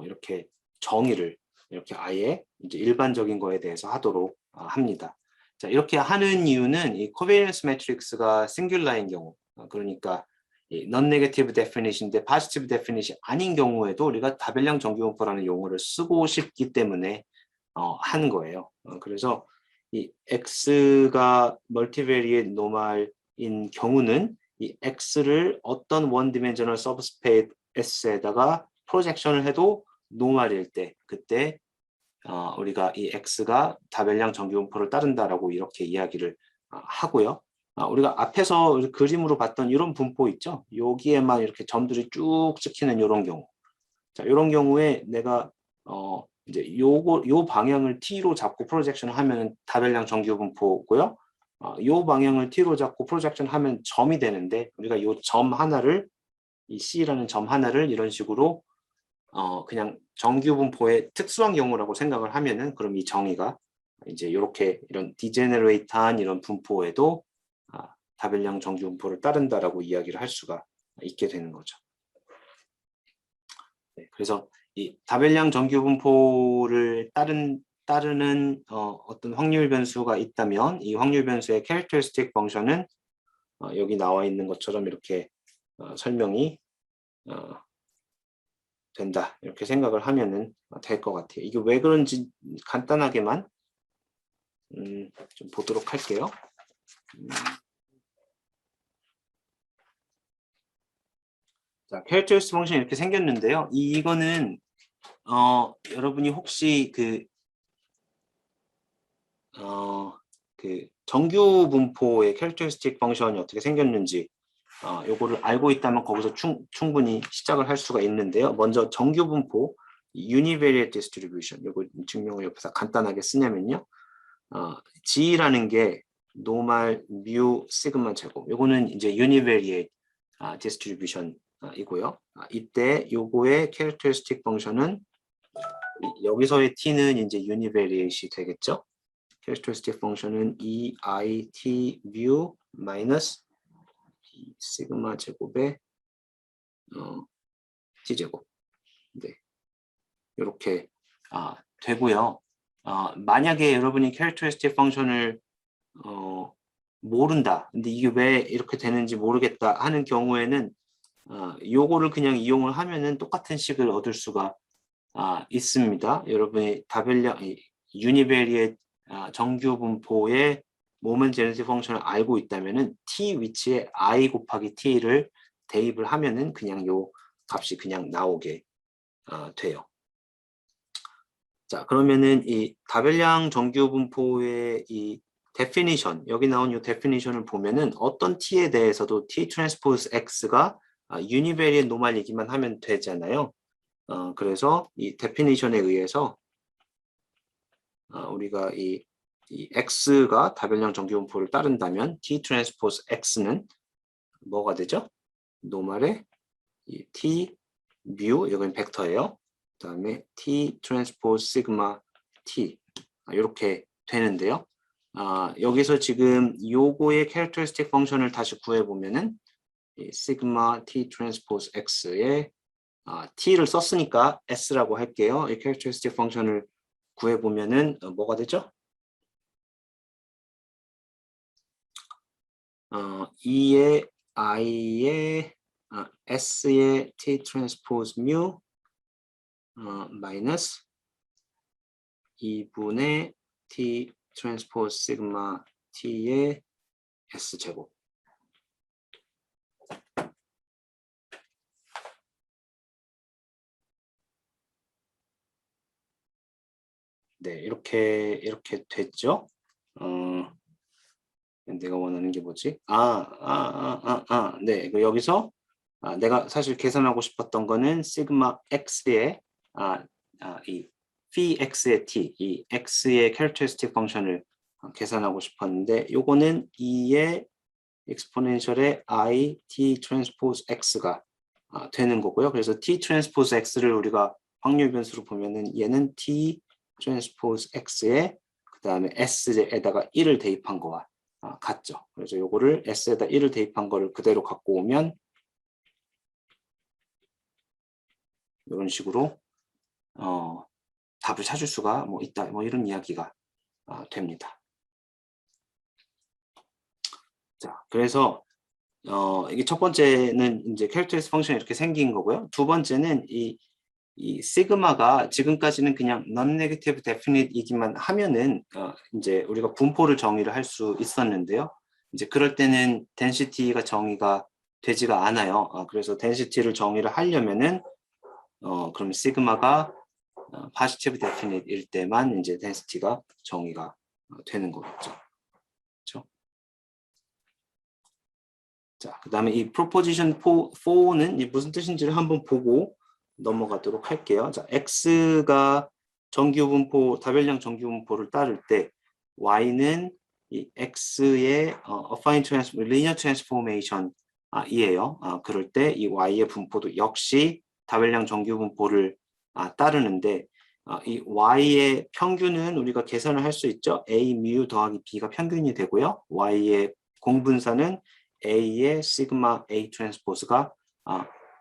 이렇게 정의를 이렇게 아예 이제 일반적인 거에 대해서 하도록 합니다. 자, 이렇게 하는 이유는 이 코베리언스 매트릭스가 싱귤라인 경우, 그러니까 non-negative definition인데 positive definition 아닌 경우에도 우리가 다별량 정규분포라는 용어를 쓰고 싶기 때문에 한 거예요. 그래서 이 x가 멀티베리에이트 노멀인 경우는 이 x를 어떤 원 디멘셔널 서브스페이스 S에다가 프로젝션을 해도 노멀일 때 그때 우리가 이 x가 다별량 정규분포를 따른다라고 이렇게 이야기를 하고요. 우리가 앞에서 그림으로 봤던 이런 분포 있죠? 여기에만 이렇게 점들이 쭉 찍히는 이런 경우. 자, 이런 경우에 내가 이제 요 방향을 t로 잡고 프로젝션을 하면 다별량 정규 분포고요. 요 방향을 t로 잡고 프로젝션 하면 점이 되는데 우리가 요 점 하나를 이 c라는 점 하나를 이런 식으로 그냥 정규 분포의 특수한 경우라고 생각을 하면은 그럼 이 정의가 이제 이렇게 이런 디제너레이트한 이런 분포에도 다별량 정규 분포를 따른다라고 이야기를 할 수가 있게 되는 거죠. 네, 그래서 이 다별량 정규 분포를 따르는 어떤 확률 변수가 있다면 이 확률 변수의 캐릭터리스틱 펑션은 여기 나와 있는 것처럼 이렇게 설명이 된다 이렇게 생각을 하면은 될 것 같아요. 이게 왜 그런지 간단하게만 좀 보도록 할게요. 자, 캐릭터리스틱 펑션이 이렇게 생겼는데요. 이거는 여러분이 혹시 그 정규 분포의 캐릭터리스틱 펑션이 어떻게 생겼는지 요거를 알고 있다면 거기서 충분히 시작을 할 수가 있는데요. 먼저 정규 분포 univariate distribution 요거 증명을 옆에서 간단하게 쓰냐면요. G라는 게 노멀, 뮤, 시그마 제곱 요거는 이제 univariate distribution 이고요. 이때 요거의 캐릭터리스틱 펑션은 여기서의 t는 이제 univariate이 되겠죠. 캐릭터리스틱 펑션은 EIT 뮤 마이너스 시그마 제곱의 t제곱. 네. 이렇게 되고요. 만약에 여러분이 캐릭터리스틱 펑션을 모른다. 근데 이게 왜 이렇게 되는지 모르겠다 하는 경우에는 요거를 그냥 이용을 하면은 똑같은 식을 얻을 수가 있습니다. 여러분이 다별량 유니베리의 정규 분포의 모먼트 제너티브 펑션을 알고 있다면은 t 위치에 i 곱하기 t를 대입을 하면은 그냥 요 값이 그냥 나오게 돼요. 자, 그러면은 이 다별량 정규 분포의 이 definition, 여기 나온 이 definition을 보면은 어떤 t에 대해서도 t 트랜스포즈 x가 유니베리의 노멀이기만 하면 되잖아요. 그래서 이 definition에 의해서 우리가 이 x가 다별량 정규 분포를 따른다면 t 트랜스포즈 x는 뭐가 되죠? 노멀의 이 t 뮤, 여기는 벡터예요. 그 다음에 t 트랜스포즈 시그마 t 이렇게 되는데요. 여기서 지금 요거의 캐릭터리스틱 펑션을 다시 구해보면은 이 시그마 t 트랜스포즈 x의 t를 썼으니까 s라고 할게요. 이 캐릭터리스틱 펑션을 구해보면은 뭐가 되죠? 2의 i의 s의 t 트랜스포즈 뮤 마이너스 2분의 T 트랜스포즈 시그마 T의 S제곱. 네, 이렇게 됐죠? 내가 원하는 게 뭐지? 네, 여기서 내가 사실 계산하고 싶었던 거는 시그마 x의 이 phi x의 t, 이 x의 캐릭터리스틱 펑션을 계산하고 싶었는데, 요거는 2의 exponential의 i t 트랜스포즈 x가 되는 거고요. 그래서 t 트랜스포즈 x를 우리가 확률 변수로 보면은 얘는 t 트랜스포즈 x에 그 다음에 s에다가 1을 대입한 거와 같죠. 그래서 요거를 s에다 1을 대입한 거를 그대로 갖고 오면 이런 식으로 답을 찾을 수가 있다, 이런 이야기가 됩니다. 자, 그래서 이게 첫 번째는 이제 캐릭터리스틱 펑션이 이렇게 생긴 거고요. 두 번째는 이 시그마가 지금까지는 그냥 non-negative definite이기만 하면은 이제 우리가 분포를 정의를 할 수 있었는데요. 이제 그럴 때는 density가 정의가 되지가 않아요. 그래서 density를 정의를 하려면은 그럼 시그마가 positive definite일 때만 이제 density가 정의가 되는 거겠죠. 그렇죠? 자, 그다음에 이 proposition 4는 무슨 뜻인지를 한번 보고 넘어가도록 할게요. 자, x가 정규분포, 다별량 정규분포를 따를 때 y는 이 x의 affine linear transformation 이에요. 그럴 때 이 y의 분포도 역시 다별량 정규분포를 따르는데 이 y의 평균은 우리가 계산을 할 수 있죠. a mu 더하기 b가 평균이 되고요. y의 공분사는 a의 시그마 a 트랜스포즈가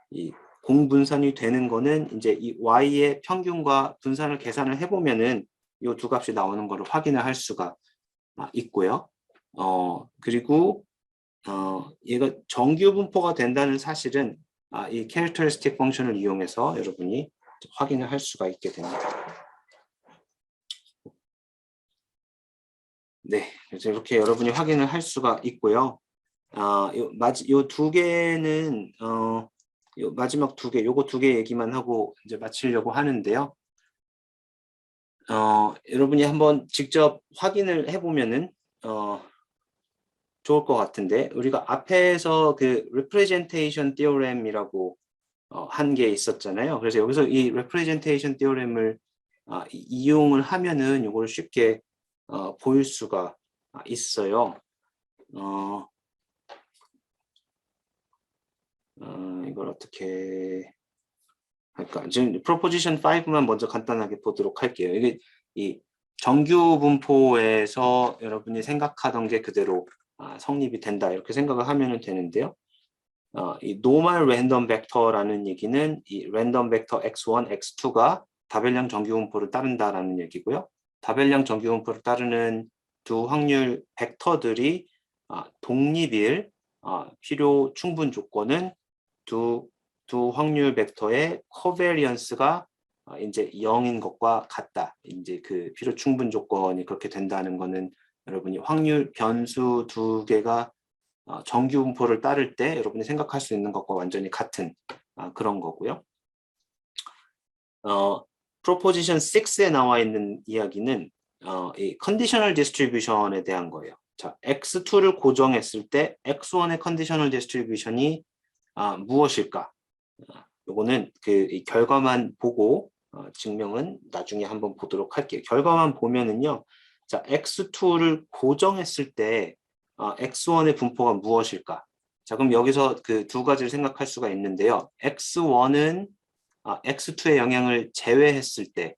이 공분산이 되는 거는 이제 이 y의 평균과 분산을 계산을 해보면은 이 두 값이 나오는 것을 확인을 할 수가 있고요. 그리고 얘가 정규 분포가 된다는 사실은 이 캐릭터리스틱 펑션을 이용해서 여러분이 확인을 할 수가 있게 됩니다. 네, 그래서 이렇게 여러분이 확인을 할 수가 있고요. 요 두 개는 요 마지막 두 개, 요거 두 개 얘기만 하고 이제 마치려고 하는데요. 여러분이 한번 직접 확인을 해보면은 좋을 것 같은데, 우리가 앞에서 그 representation theorem이라고 한 게 있었잖아요. 그래서 여기서 이 representation theorem을 이용을 하면은 이걸 쉽게 보일 수가 있어요. 이걸 어떻게 할까? 지금 proposition 5만 먼저 간단하게 보도록 할게요. 이게 이 정규 분포에서 여러분이 생각하던 게 그대로 성립이 된다, 이렇게 생각을 하면 되는데요. 이 normal random vector라는 얘기는 이 random vector x1, x2가 다별량 정규 분포를 따른다라는 얘기고요. 다별량 정규 분포를 따르는 두 확률 벡터들이 독립일 필요 충분 조건은 두 확률 벡터의 코베리언스가 이제 0인 것과 같다. 이제 그 필요 충분 조건이 그렇게 된다는 거는 여러분이 확률 변수 두 개가 정규 분포를 따를 때 여러분이 생각할 수 있는 것과 완전히 같은 그런 거고요. 프로포지션 6에 나와 있는 이야기는 이 컨디셔널 디스트리뷰션에 대한 거예요. 자, x2를 고정했을 때 x1의 컨디셔널 디스트리뷰션이 무엇일까? 요거는 그 결과만 보고 증명은 나중에 한번 보도록 할게요. 결과만 보면은요. 자, x2를 고정했을 때 x1의 분포가 무엇일까? 자, 그럼 여기서 그 두 가지를 생각할 수가 있는데요. x1은 x2의 영향을 제외했을 때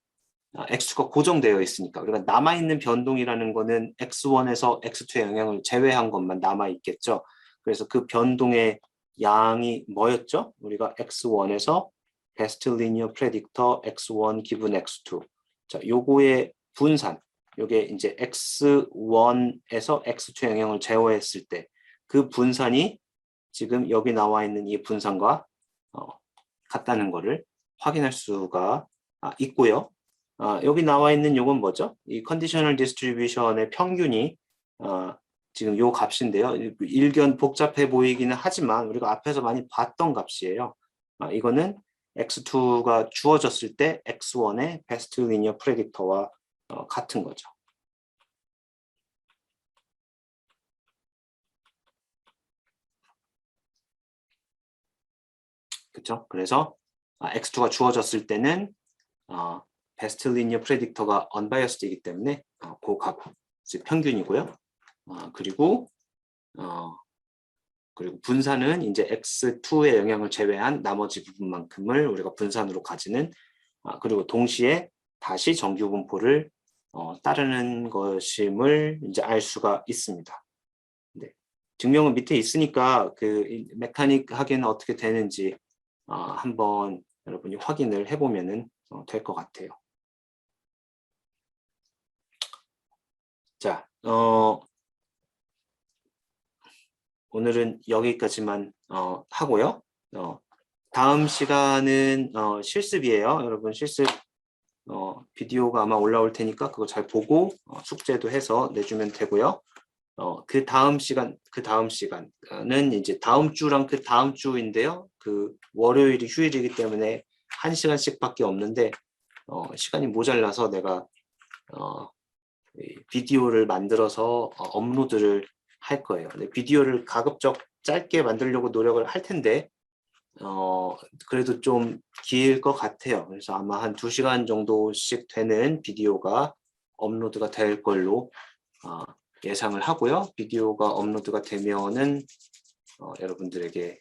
x2가 고정되어 있으니까, 그러니까 남아있는 변동이라는 거는 x1에서 x2의 영향을 제외한 것만 남아있겠죠. 그래서 그 변동의 양이 뭐였죠? 우리가 x1에서 best linear predictor x1 기분 x2. 자, 요거의 분산, 요게 이제 x1에서 x2의 영향을 제거했을 때 그 분산이 지금 여기 나와 있는 이 분산과 같다는 거를 확인할 수가 있고요. 여기 나와 있는 요건 뭐죠? 이 컨디셔널 디스트리뷰션의 평균이 지금 요 값인데요. 일견 복잡해 보이기는 하지만 우리가 앞에서 많이 봤던 값이에요. 이거는 x2가 주어졌을 때 x1의 베스트 리니어 프레딕터와 같은 거죠. 그렇죠? 그래서 x2가 주어졌을 때는 베스트 리니어 프레딕터가 unbiased이기 때문에 그 값이 평균이고요. 그리고 분산은 이제 x2의 영향을 제외한 나머지 부분만큼을 우리가 분산으로 가지는 그리고 동시에 다시 정규 분포를 따르는 것임을 이제 알 수가 있습니다. 네. 증명은 밑에 있으니까 그 메카닉하게는 어떻게 되는지 한번 여러분이 확인을 해보면 될 것 같아요. 자, 오늘은 여기까지만 하고요. 다음 시간은 실습이에요. 여러분 실습 비디오가 아마 올라올 테니까 그거 잘 보고 숙제도 해서 내주면 되고요. 그 다음 시간은 이제 다음 주랑 그 다음 주인데요. 그 월요일이 휴일이기 때문에 1시간씩밖에 없는데 시간이 모자라서 내가 비디오를 만들어서 업로드를 할 거예요. 근데 비디오를 가급적 짧게 만들려고 노력을 할 텐데 그래도 좀 길 것 같아요. 그래서 아마 한 2시간 정도씩 되는 비디오가 업로드가 될 걸로 예상을 하고요. 비디오가 업로드가 되면은 여러분들에게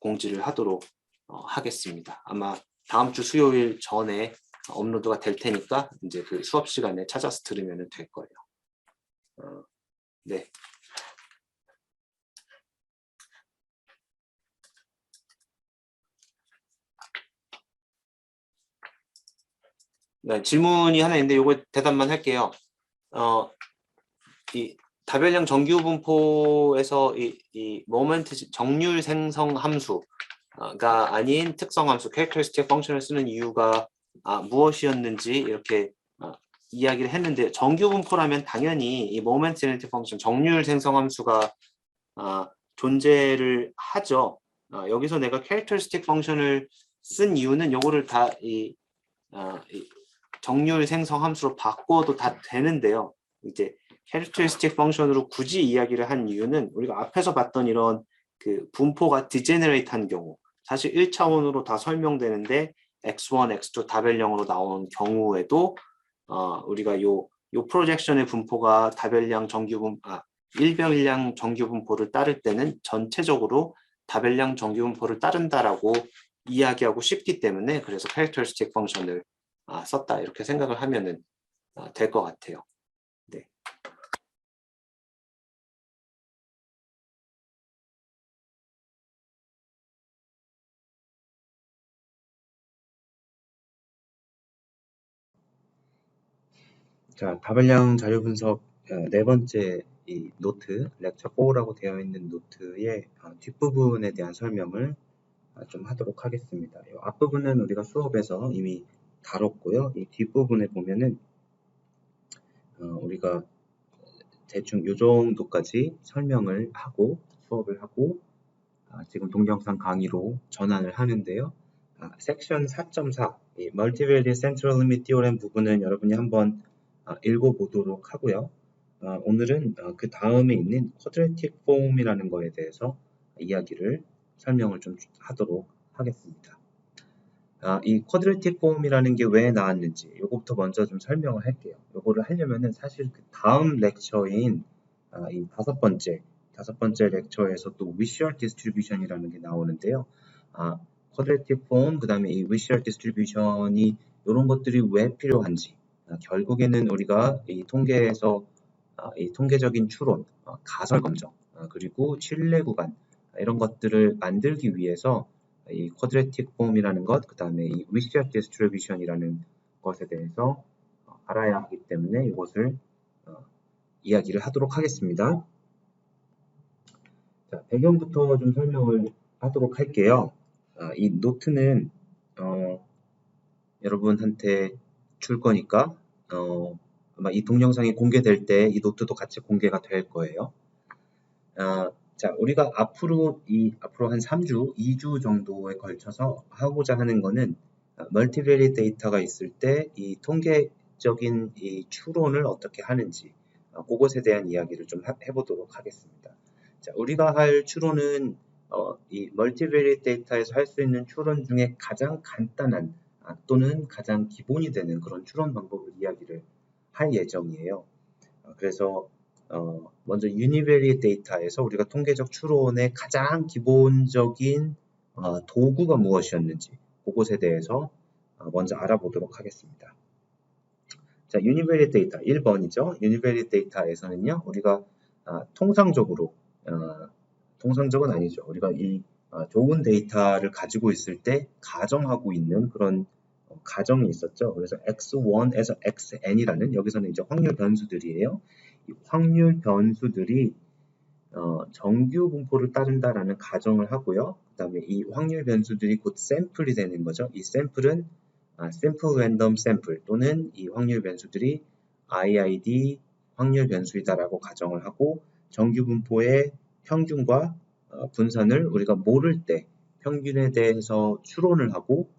공지를 하도록 하겠습니다. 아마 다음 주 수요일 전에 업로드가 될 테니까 이제 그 수업 시간에 찾아서 들으면 될 거예요. 네. 네, 질문이 하나 있는데 이거 대답만 할게요. 이 다별량 정규 분포에서 이 모멘트 정률 생성 함수가 아닌 특성 함수 characteristic function을 쓰는 이유가 무엇이었는지 이렇게 이야기를 했는데, 정규 분포라면 당연히 이 moment genetic function 정률 생성 함수가 존재를 하죠. 여기서 내가 characteristic function을 쓴 이유는 요거를 다 이 정률 생성 함수로 바꿔도 다 되는데요. 이제 characteristic function으로 굳이 이야기를 한 이유는 우리가 앞에서 봤던 이런 그 분포가 degenerate 한 경우, 사실 1차원으로 다 설명되는데 x1, x2 다별량으로 나오는 경우에도 우리가 요 프로젝션의 분포가 다별량 정규 일별량 정규 분포를 따를 때는 전체적으로 다별량 정규 분포를 따른다라고 이야기하고 싶기 때문에, 그래서 characteristic function을 썼다 이렇게 생각을 하면은 될 것 같아요. 네. 자, 다별량 자료 분석 네 번째 이 노트, 렉처 4라고 되어 있는 노트의 뒷부분에 대한 설명을 좀 하도록 하겠습니다. 이 앞부분은 우리가 수업에서 이미 다뤘고요. 이 뒷부분에 보면은 우리가 대충 요 정도까지 설명을 하고 수업을 하고 지금 동영상 강의로 전환을 하는데요. 섹션 4.4 이 Multivariate Central Limit Theorem 부분은 여러분이 한번 읽어보도록 하고요. 오늘은 그 다음에 있는 Quadratic Form이라는 거에 대해서 이야기를 설명을 좀 하도록 하겠습니다. 이 Quadratic Form이라는 게 왜 나왔는지 요거부터 먼저 좀 설명을 할게요. 요거를 하려면은 사실 그 다음 렉처인 이 다섯 번째 렉처에서 또 Wishart Distribution이라는 게 나오는데요. Quadratic Form, 그 다음에 이 Wishart Distribution이 이런 것들이 왜 필요한지, 결국에는 우리가 이 통계에서 이 통계적인 추론, 가설 검정, 그리고 신뢰 구간 이런 것들을 만들기 위해서 이 Quadratic Form이라는 것, 그 다음에 이 Wishart Distribution이라는 것에 대해서 알아야 하기 때문에 이것을 이야기를 하도록 하겠습니다. 자, 배경부터 좀 설명을 하도록 할게요. 이 노트는 여러분한테 줄 거니까 아마 이 동영상이 공개될 때 이 노트도 같이 공개가 될 거예요. 자, 우리가 앞으로 한 3주, 2주 정도에 걸쳐서 하고자 하는 거는 멀티베리에이트 데이터가 있을 때 이 통계적인 이 추론을 어떻게 하는지 그것에 대한 이야기를 좀 해보도록 하겠습니다. 자, 우리가 할 추론은 이 멀티베리에이트 데이터에서 할 수 있는 추론 중에 가장 간단한 또는 가장 기본이 되는 그런 추론 방법을 이야기를 할 예정이에요. 그래서 먼저 유니베리에이트 데이터에서 우리가 통계적 추론의 가장 기본적인 도구가 무엇이었는지 그것에 대해서 먼저 알아보도록 하겠습니다. 자, 유니베리에이트 데이터 1번이죠. 유니베리에이트 데이터에서는요, 우리가 통상적으로 통상적은 아니죠. 우리가 이 좋은 데이터를 가지고 있을 때 가정하고 있는 그런 가정이 있었죠. 그래서 x1에서 xn이라는 여기서는 이제 확률 변수들이에요. 이 확률 변수들이 정규 분포를 따른다라는 가정을 하고요. 그 다음에 이 확률 변수들이 곧 샘플이 되는 거죠. 이 샘플은 simple random sample 또는 이 확률 변수들이 IID 확률 변수이다라고 가정을 하고 정규 분포의 평균과 분산을 우리가 모를 때 평균에 대해서 추론을 하고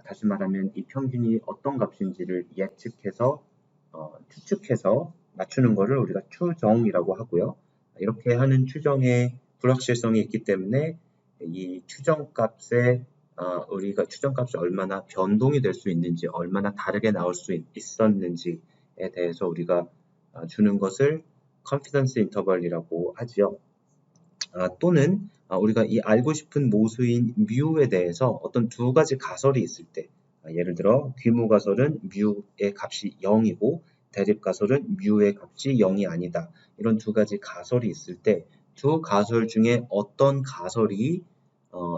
다시 말하면 이 평균이 어떤 값인지를 예측해서 추측해서 맞추는 것을 우리가 추정이라고 하고요. 이렇게 하는 추정에 불확실성이 있기 때문에 이 추정값에 우리가 추정값이 얼마나 변동이 될 수 있는지 얼마나 다르게 나올 수 있었는지에 대해서 우리가 주는 것을 confidence interval이라고 하지요. 또는 우리가 이 알고 싶은 모수인 뮤에 대해서 어떤 두 가지 가설이 있을 때 예를 들어 귀무 가설은 뮤의 값이 0이고 대립 가설은 뮤의 값이 0이 아니다. 이런 두 가지 가설이 있을 때 두 가설 중에 어떤 가설이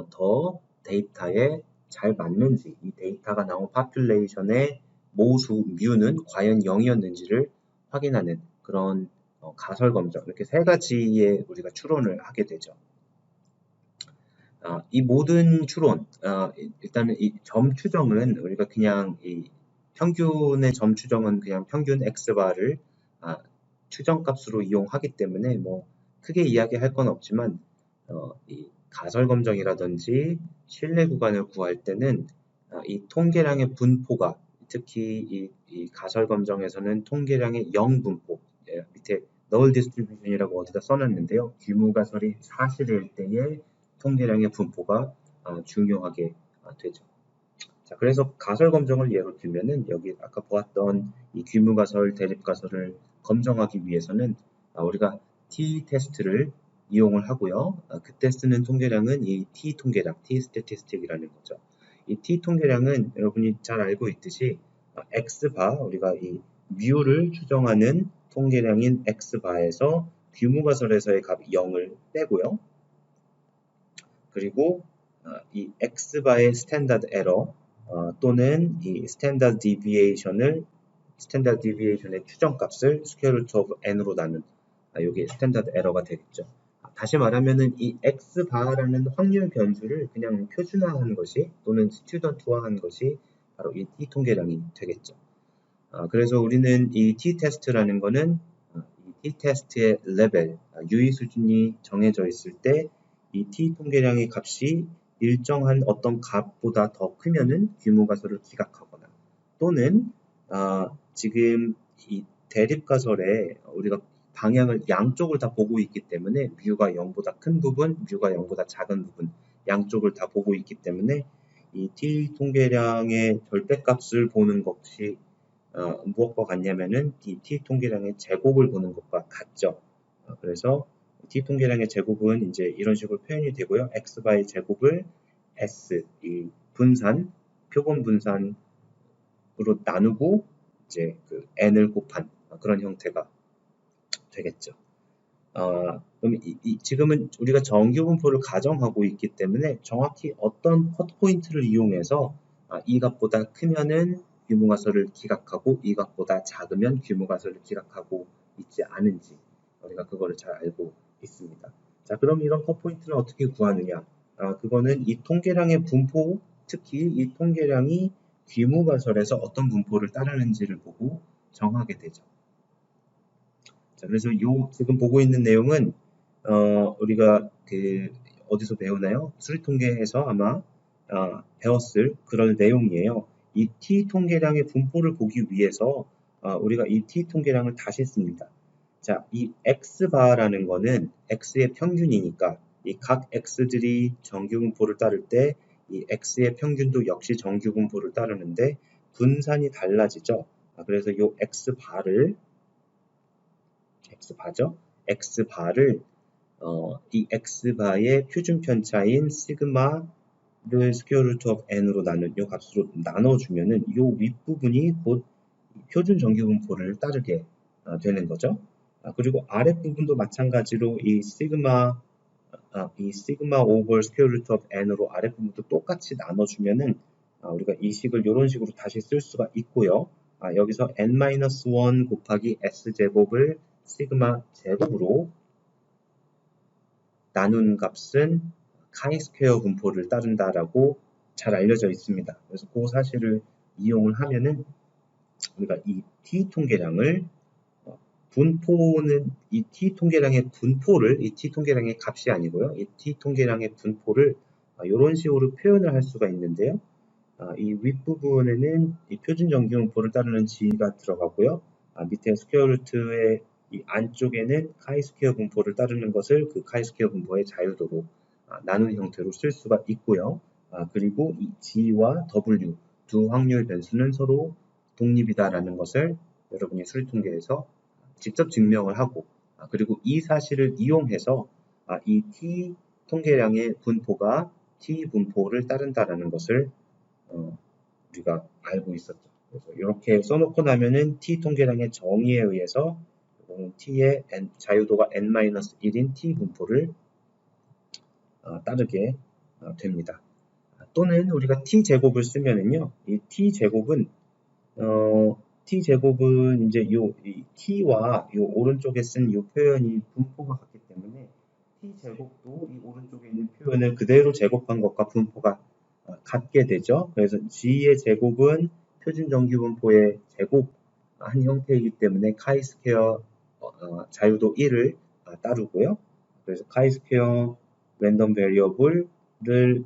더 데이터에 잘 맞는지 이 데이터가 나온 파퓰레이션의 모수 뮤는 과연 0이었는지를 확인하는 그런 가설 검정 이렇게 세 가지의 우리가 추론을 하게 되죠. 이 모든 추론 일단은 이 점 추정은 우리가 그냥 이 평균의 점 추정은 그냥 평균 x바를 추정값으로 이용하기 때문에 뭐 크게 이야기할 건 없지만 이 가설 검정이라든지 신뢰 구간을 구할 때는 이 통계량의 분포가 특히 이 가설 검정에서는 통계량의 0분포 밑에 null distribution이라고 어디다 써놨는데요. 규모 가설이 사실일 때의 통계량의 분포가 중요하게 되죠. 자, 그래서 가설 검정을 예로 들면은 여기 아까 보았던 이 규모 가설, 대립 가설을 검정하기 위해서는 우리가 t-테스트를 이용을 하고요. 그때 쓰는 통계량은 이 t-통계량, t-statistic이라는 거죠. 이 t-통계량은 여러분이 잘 알고 있듯이 x바, 우리가 이 뮤를 추정하는 통계량인 x바에서 규모 가설에서의 값 0을 빼고요. 그리고 이 x바의 스탠다드 에러 또는 이 스탠다드 디비에이션의 추정값을 스퀘어 루트 오브 n으로 나눈 이게 스탠다드 에러가 되겠죠. 다시 말하면은 이 x바라는 확률 변수를 그냥 표준화한 것이 또는 스튜던트화한 것이 바로 이 t-통계량이 되겠죠. 그래서 우리는 이 t-테스트라는 거는 이 t-테스트의 레벨, 유의 수준이 정해져 있을 때 이 t-통계량의 값이 일정한 어떤 값보다 더 크면은 규모 가설을 기각하거나 또는 지금 이 대립 가설에 우리가 방향을 양쪽을 다 보고 있기 때문에 뮤가 0보다 큰 부분, 뮤가 0보다 작은 부분 양쪽을 다 보고 있기 때문에 이 t-통계량의 절대값을 보는 것이 무엇과 같냐면은 이 t-통계량의 제곱을 보는 것과 같죠. 그래서 t-통계량의 제곱은 이제 이런 식으로 표현이 되고요. x바의 제곱을 s, 이 분산, 표본 분산으로 나누고 이제 그 n을 곱한 그런 형태가 되겠죠. 그럼 지금은 우리가 정규 분포를 가정하고 있기 때문에 정확히 어떤 컷 포인트를 이용해서 이 값보다 크면은 규모 가설을 기각하고 이 값보다 작으면 규모 가설을 기각하고 있지 않은지 우리가 그거를 잘 알고 있습니다. 자, 그럼 이런 컷 포인트는 어떻게 구하느냐? 그거는 이 통계량의 분포, 특히 이 통계량이 귀무 가설에서 어떤 분포를 따르는지를 보고 정하게 되죠. 자, 그래서 지금 보고 있는 내용은 우리가 어디서 배우나요? 수리통계에서 아마 배웠을 그런 내용이에요. 이 t 통계량의 분포를 보기 위해서 우리가 이 t 통계량을 다시 씁니다. 자, 이 x바라는 거는 x의 평균이니까 이 각 x들이 정규 분포를 따를 때 이 x의 평균도 역시 정규 분포를 따르는데 분산이 달라지죠. 그래서 이 x바를 이 x바의 표준 편차인 시그마를 스퀘어 루트 오브 n으로 나눈 이 값으로 나눠주면은 이 윗부분이 곧 표준 정규 분포를 따르게 되는 거죠. 그리고 아랫부분도 마찬가지로 이 시그마 오버 스퀘어 루트 오브 n으로 아랫부분도 똑같이 나눠주면은 우리가 이 식을 이런 식으로 다시 쓸 수가 있고요. 여기서 n-1 곱하기 s제곱을 시그마 제곱으로 나눈 값은 카이-스퀘어 분포를 따른다라고 잘 알려져 있습니다. 그래서 그 사실을 이용을 하면은 우리가 이 t 통계량을 분포는 이 t 통계량의 분포를 이 t 통계량의 값이 아니고요. 이 t 통계량의 분포를 이런 식으로 표현을 할 수가 있는데요. 이 윗부분에는 이 표준 정규 분포를 따르는 g가 들어가고요. 밑에 스퀘어 루트의 이 안쪽에는 카이-스퀘어 분포를 따르는 것을 그 카이-스퀘어 분포의 자유도로 나누는 형태로 쓸 수가 있고요. 그리고 이 g와 w 두 확률 변수는 서로 독립이다라는 것을 여러분이 수리통계에서 직접 증명을 하고 그리고 이 사실을 이용해서 이 t 통계량의 분포가 t 분포를 따른다라는 것을 우리가 알고 있었죠. 그래서 이렇게 써놓고 나면은 t 통계량의 정의에 의해서 t의 자유도가 n-1인 t 분포를 따르게 됩니다. 또는 우리가 t 제곱을 쓰면은요, 이 t 제곱은 이제 이 t와 이 오른쪽에 쓴 이 표현이 분포가 같기 때문에 t 제곱도 이 오른쪽에 있는 표현을 그대로 제곱한 것과 분포가 같게 되죠. 그래서 g의 제곱은 표준 정규 분포의 제곱한 형태이기 때문에 카이-스퀘어 자유도 1을 따르고요. 그래서 카이-스퀘어 랜덤 베리어블을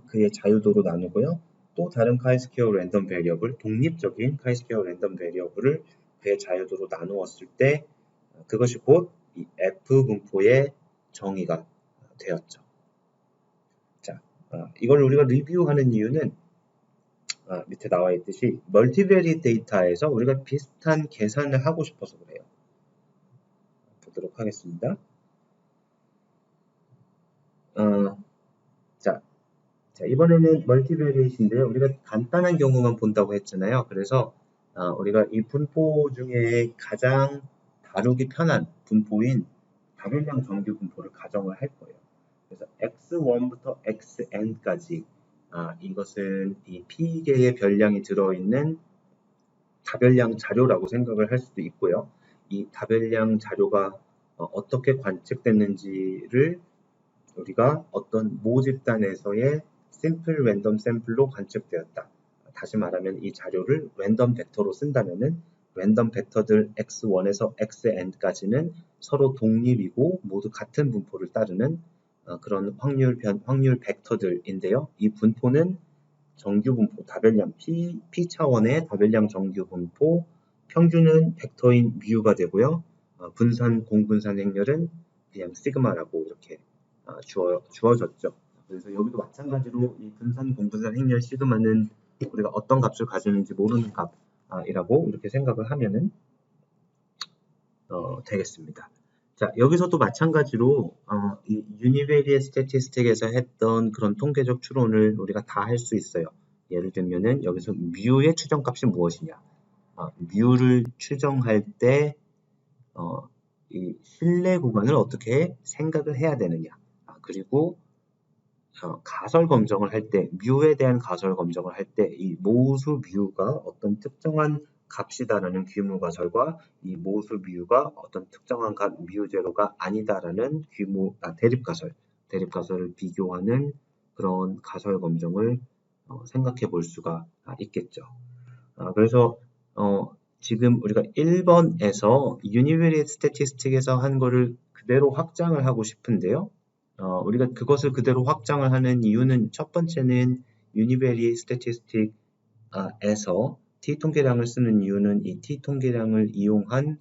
그의 자유도로 나누고요. 또 다른 카이-스퀘어 랜덤 베리어블, 독립적인 카이-스퀘어 랜덤 베리어블을 그의 자유도로 나누었을 때 그것이 곧 이 F 분포의 정의가 되었죠. 자, 이걸 우리가 리뷰하는 이유는 밑에 나와 있듯이 멀티베리에이트 데이터에서 우리가 비슷한 계산을 하고 싶어서 그래요. 보도록 하겠습니다. 자, 이번에는 멀티베리에이트인데요. 우리가 간단한 경우만 본다고 했잖아요. 그래서 우리가 이 분포 중에 가장 다루기 편한 분포인 다별량 정규 분포를 가정을 할 거예요. 그래서 x1부터 xn까지 이것은 이 p개의 별량이 들어있는 다별량 자료라고 생각을 할 수도 있고요. 이 다별량 자료가 어떻게 관측됐는지를 우리가 어떤 모집단에서의 심플 랜덤 샘플로 관측되었다. 다시 말하면 이 자료를 랜덤 벡터로 쓴다면은 랜덤 벡터들 x1에서 xn까지는 서로 독립이고 모두 같은 분포를 따르는 그런 확률 벡터들인데요. 이 분포는 정규 분포 다별량 p 차원의 다별량 정규 분포 평균은 벡터인 뮤가 되고요. 분산 공분산 행렬은 그냥 시그마라고 이렇게 주어졌죠. 그래서 여기도 마찬가지로 이 분산 공분산 행렬 시그마는 우리가 어떤 값을 가지는지 모르는 값이라고 이렇게 생각을 하면은 되겠습니다. 자, 여기서도 마찬가지로 이 유니베리에이트 스태티스틱에서 했던 그런 통계적 추론을 우리가 다 할 수 있어요. 예를 들면은 여기서 뮤의 추정값이 무엇이냐? 뮤를 추정할 때 이 신뢰 구간을 어떻게 생각을 해야 되느냐? 그리고 가설 검정을 할 때, 뮤에 대한 가설 검정을 할 때 이 모수 뮤가 어떤 특정한 값이다라는 귀무 가설과 이 모수 뮤가 어떤 특정한 값 뮤제로가 아니다라는 대립 가설을 비교하는 그런 가설 검정을 생각해 볼 수가 있겠죠. 그래서 지금 우리가 1번에서 Univariate Statistic에서 한 거를 그대로 확장을 하고 싶은데요. 우리가 그것을 그대로 확장을 하는 이유는 첫 번째는 Univariate Statistic에서 t-통계량을 쓰는 이유는 이 t-통계량을 이용한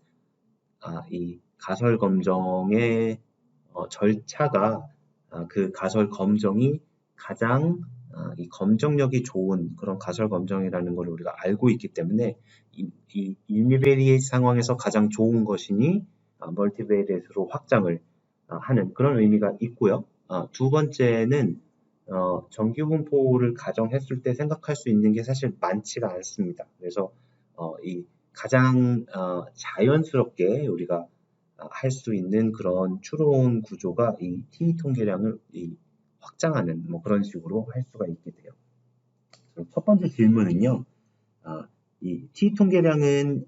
이 가설 검정의 절차가 그 가설 검정이 가장 이 검정력이 좋은 그런 가설 검정이라는 걸 우리가 알고 있기 때문에 이 유니베리에이트 상황에서 가장 좋은 것이니 멀티베리에이트로 확장을 하는 그런 의미가 있고요. 두 번째는 정규 분포를 가정했을 때 생각할 수 있는 게 사실 많지가 않습니다. 그래서 이 가장 자연스럽게 우리가 할 수 있는 그런 추론 구조가 이 t 통계량을 확장하는 뭐 그런 식으로 할 수가 있게 돼요. 그럼 첫 번째 질문은요. 이 t 통계량은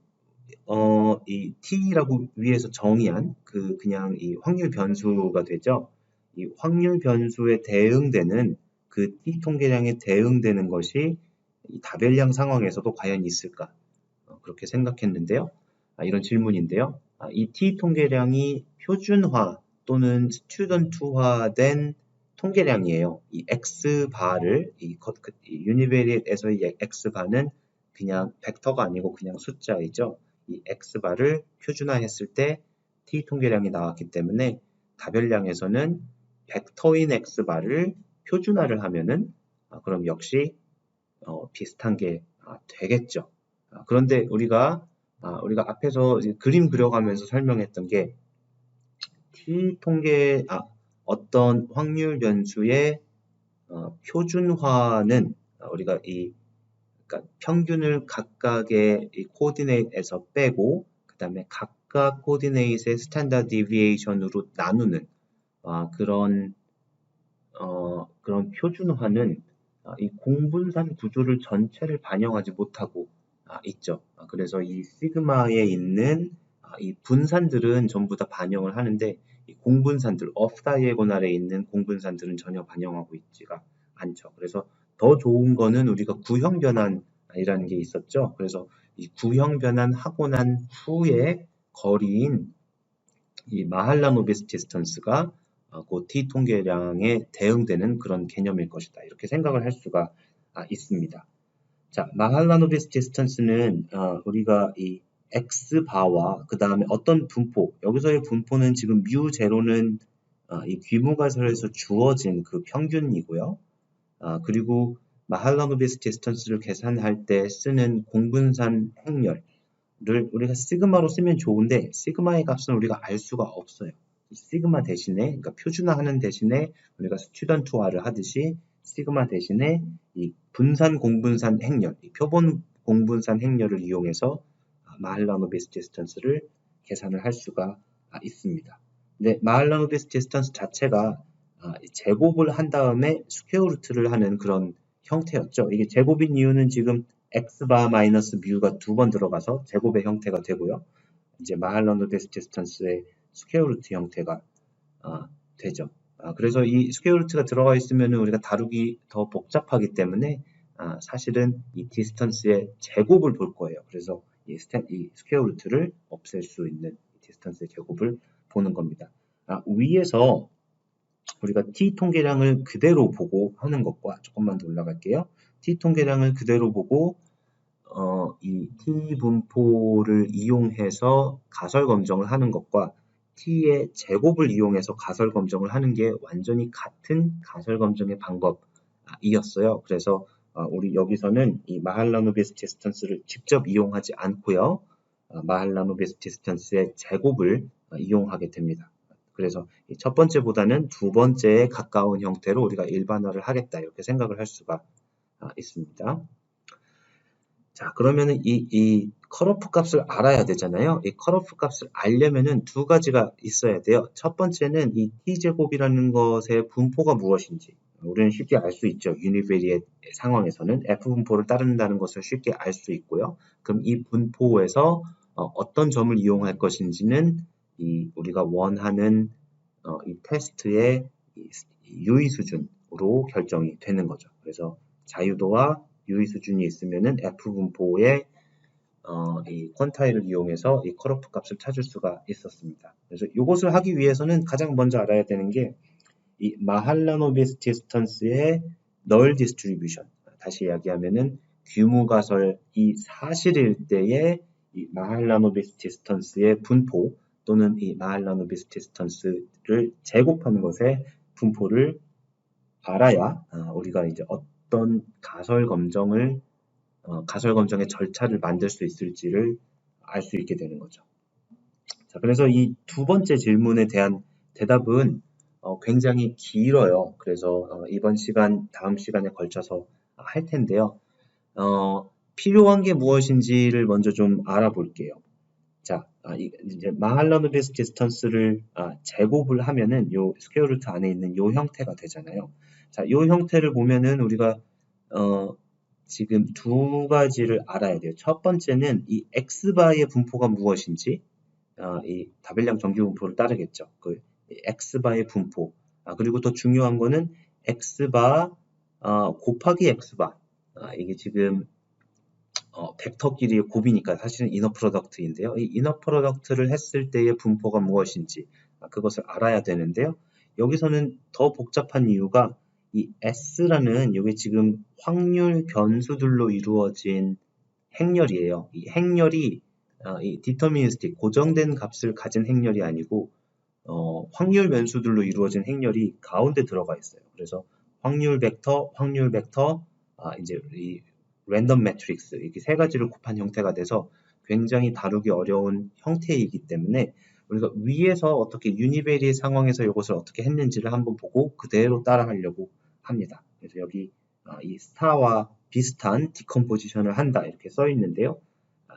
이 t라고 위에서 정의한 그냥 이 확률 변수가 되죠. 이 확률 변수에 대응되는 그 t 통계량에 대응되는 것이 이 다별량 상황에서도 과연 있을까? 그렇게 생각했는데요. 이런 질문인데요. 이 t 통계량이 표준화 또는 스튜던트화된 통계량이에요. 이 x바를 이 유니베리에서의 x바는 그냥 벡터가 아니고 그냥 숫자이죠. 이 x바를 표준화했을 때 t 통계량이 나왔기 때문에 다별량에서는 벡터인 x바를 표준화를 하면은 그럼 역시 비슷한 게 되겠죠. 그런데 우리가 앞에서 그림 그려가면서 설명했던 게 t-통계 어떤 확률 변수의 표준화는 우리가 그러니까 평균을 각각의 이 코디네이트에서 빼고 그 다음에 각각 코디네이트의 스탠다드 디비에이션으로 나누는 그런 표준화는 이 공분산 구조를 전체를 반영하지 못하고 있죠. 그래서 이 시그마에 있는 이 분산들은 전부 다 반영을 하는데 이 공분산들, off 다이애고널에 있는 공분산들은 전혀 반영하고 있지가 않죠. 그래서 더 좋은 거는 우리가 구형 변환이라는 게 있었죠. 그래서 이 구형 변환하고 난 후에 거리인 이 마할라노비스 디스턴스가 그 t 통계량에 대응되는 그런 개념일 것이다. 이렇게 생각을 할 수가 있습니다. 자, 마할라노비스 디스턴스는 우리가 이 x바와 그 다음에 어떤 분포, 여기서의 분포는 지금 뮤 제로는 이 귀무가설에서 주어진 그 평균이고요. 그리고 마할라노비스 디스턴스를 계산할 때 쓰는 공분산 행렬 를 우리가 시그마로 쓰면 좋은데 시그마의 값은 우리가 알 수가 없어요. 시그마 대신에 그러니까 표준화하는 대신에 우리가 스튜던트화를 하듯이 시그마 대신에 이 분산 공분산 행렬, 이 표본 공분산 행렬을 이용해서 마할라노비스 디스턴스를 계산을 할 수가 있습니다. 근데 마할라노비스 디스턴스 자체가 제곱을 한 다음에 스퀘어 루트를 하는 그런 형태였죠. 이게 제곱인 이유는 지금 x바 마이너스 뮤가 두 번 들어가서 제곱의 형태가 되고요. 이제 마할라노비스 디스턴스의 스퀘어 루트 형태가 되죠. 그래서 이 스퀘어 루트가 들어가 있으면 우리가 다루기 더 복잡하기 때문에 사실은 이 디스턴스의 제곱을 볼 거예요. 그래서 이 스퀘어 루트를 없앨 수 있는 디스턴스의 제곱을 보는 겁니다. 위에서 우리가 t 통계량을 그대로 보고 하는 것과 조금만 더 올라갈게요. t 통계량을 그대로 보고 이 t 분포를 이용해서 가설 검정을 하는 것과 t의 제곱을 이용해서 가설 검정을 하는 게 완전히 같은 가설 검정의 방법이었어요. 그래서 우리 여기서는 이 마할라노비스 디스턴스를 직접 이용하지 않고요. 마할라노비스 디스턴스의 제곱을 이용하게 됩니다. 그래서 첫 번째보다는 두 번째에 가까운 형태로 우리가 일반화를 하겠다 이렇게 생각을 할 수가 있습니다. 자, 그러면은 이 컷오프 값을 알아야 되잖아요. 이 컷오프 값을 알려면은 두 가지가 있어야 돼요. 첫 번째는 이 t제곱이라는 것의 분포가 무엇인지 우리는 쉽게 알 수 있죠. 유니베리의 상황에서는 f 분포를 따른다는 것을 쉽게 알 수 있고요. 그럼 이 분포에서 어떤 점을 이용할 것인지는 우리가 원하는 이 테스트의 유의 수준으로 결정이 되는 거죠. 그래서 자유도와 유의 수준이 있으면은 F 분포의 이 퀀타일을 이용해서 이 컷오프 값을 찾을 수가 있었습니다. 그래서 이것을 하기 위해서는 가장 먼저 알아야 되는 게 이 마할라노비스 디스턴스의 널 디스트리뷰션. 다시 이야기하면은 규모가설이 사실일 때의 이 마할라노비스 디스턴스의 분포 또는 이 마할라노비스 디스턴스를 제곱하는 것의 분포를 알아야 우리가 이제 어떤 가설 검정의 절차를 만들 수 있을지를 알 수 있게 되는 거죠. 자, 그래서 이 두 번째 질문에 대한 대답은 굉장히 길어요. 그래서 이번 시간, 다음 시간에 걸쳐서 할 텐데요. 필요한 게 무엇인지를 먼저 좀 알아볼게요. 자, 이제 마할라노비스 디스턴스를 제곱을 하면은 요 스퀘어 루트 안에 있는 요 형태가 되잖아요. 자, 요 형태를 보면은 우리가 지금 두 가지를 알아야 돼요. 첫 번째는 이 x바의 분포가 무엇인지 이 다별량 정규 분포를 따르겠죠. 그 x바의 분포. 그리고 더 중요한 거는 x바 곱하기 x바. 이게 지금 벡터끼리의 곱이니까 사실은 이너 프로덕트인데요. 이 이너 프로덕트를 했을 때의 분포가 무엇인지 그것을 알아야 되는데요. 여기서는 더 복잡한 이유가 이 S라는 이게 지금 확률 변수들로 이루어진 행렬이에요. 이 행렬이 이 디터미니스틱 고정된 값을 가진 행렬이 아니고 확률 변수들로 이루어진 행렬이 가운데 들어가 있어요. 그래서 확률 벡터, 이제 이 랜덤 매트릭스 이렇게 세 가지를 곱한 형태가 돼서 굉장히 다루기 어려운 형태이기 때문에 우리가 위에서 어떻게 유니베리 상황에서 이것을 어떻게 했는지를 한번 보고 그대로 따라하려고 합니다. 그래서 여기 이 스타와 비슷한 디컴포지션을 한다 이렇게 써 있는데요.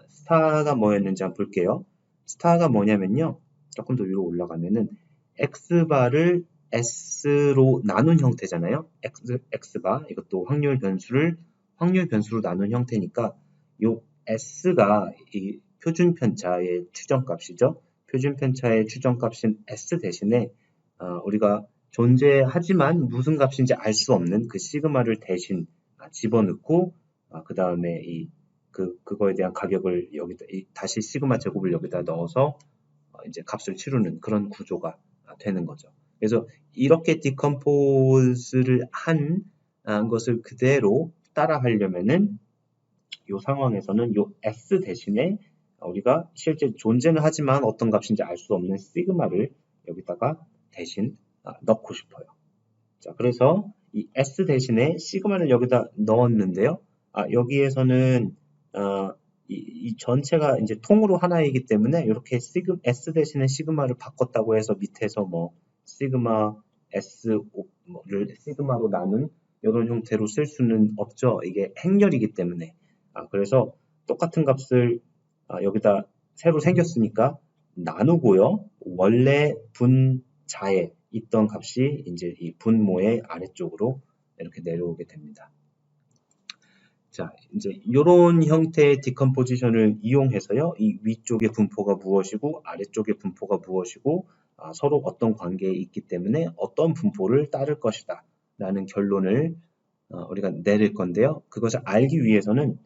스타가 뭐였는지 한번 볼게요. 스타가 뭐냐면요. 조금 더 위로 올라가면은 x바를 s로 나눈 형태잖아요. x바 이것도 확률 변수로 나눈 형태니까 요 s가 이 표준 편차의 추정값이죠. 표준 편차의 추정값인 s 대신에 우리가 존재하지만 무슨 값인지 알 수 없는 그 시그마를 대신 집어넣고 그 다음에 그거에 대한 가격을 여기다 다시 시그마 제곱을 여기다 넣어서 이제 값을 치르는 그런 구조가 되는 거죠. 그래서 이렇게 디컴포즈를 한 것을 그대로 따라 하려면은 이 상황에서는 이 S 대신에 우리가 실제 존재는 하지만 어떤 값인지 알 수 없는 시그마를 여기다가 대신 넣고 싶어요. 자, 그래서 이 S 대신에 시그마를 여기다 넣었는데요. 여기에서는 이 전체가 이제 통으로 하나이기 때문에 이렇게 S 대신에 시그마를 바꿨다고 해서 밑에서 뭐 시그마 S를 시그마로 나눈 이런 형태로 쓸 수는 없죠. 이게 행렬이기 때문에. 그래서 똑같은 값을 여기다 새로 생겼으니까 나누고요. 원래 분자에 있던 값이 이제 이 분모의 아래쪽으로 이렇게 내려오게 됩니다. 자, 이제 이런 형태의 디컴포지션을 이용해서요. 이 위쪽의 분포가 무엇이고 아래쪽의 분포가 무엇이고 서로 어떤 관계에 있기 때문에 어떤 분포를 따를 것이다 라는 결론을 우리가 내릴 건데요. 그것을 알기 위해서는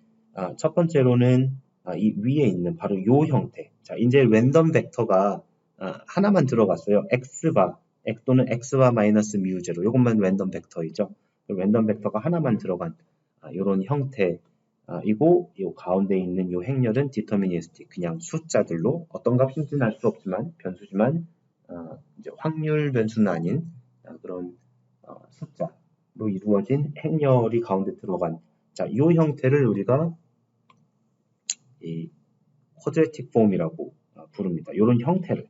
첫 번째로는 이 위에 있는 바로 이 형태. 자, 이제 랜덤 벡터가 하나만 들어갔어요. x바 또는 x바 마이너스 뮤 제로. 이것만 랜덤 벡터이죠. 랜덤 벡터가 하나만 들어간 이런 형태이고 이 가운데 있는 이 행렬은 디터미니스틱 그냥 숫자들로 어떤 값인지는 알 수 없지만 변수지만 이제 확률 변수는 아닌 그런 숫자로 이루어진 행렬이 가운데 들어간 자, 이 형태를 우리가 이 쿼드레틱 폼이라고 부릅니다. 이런 형태를.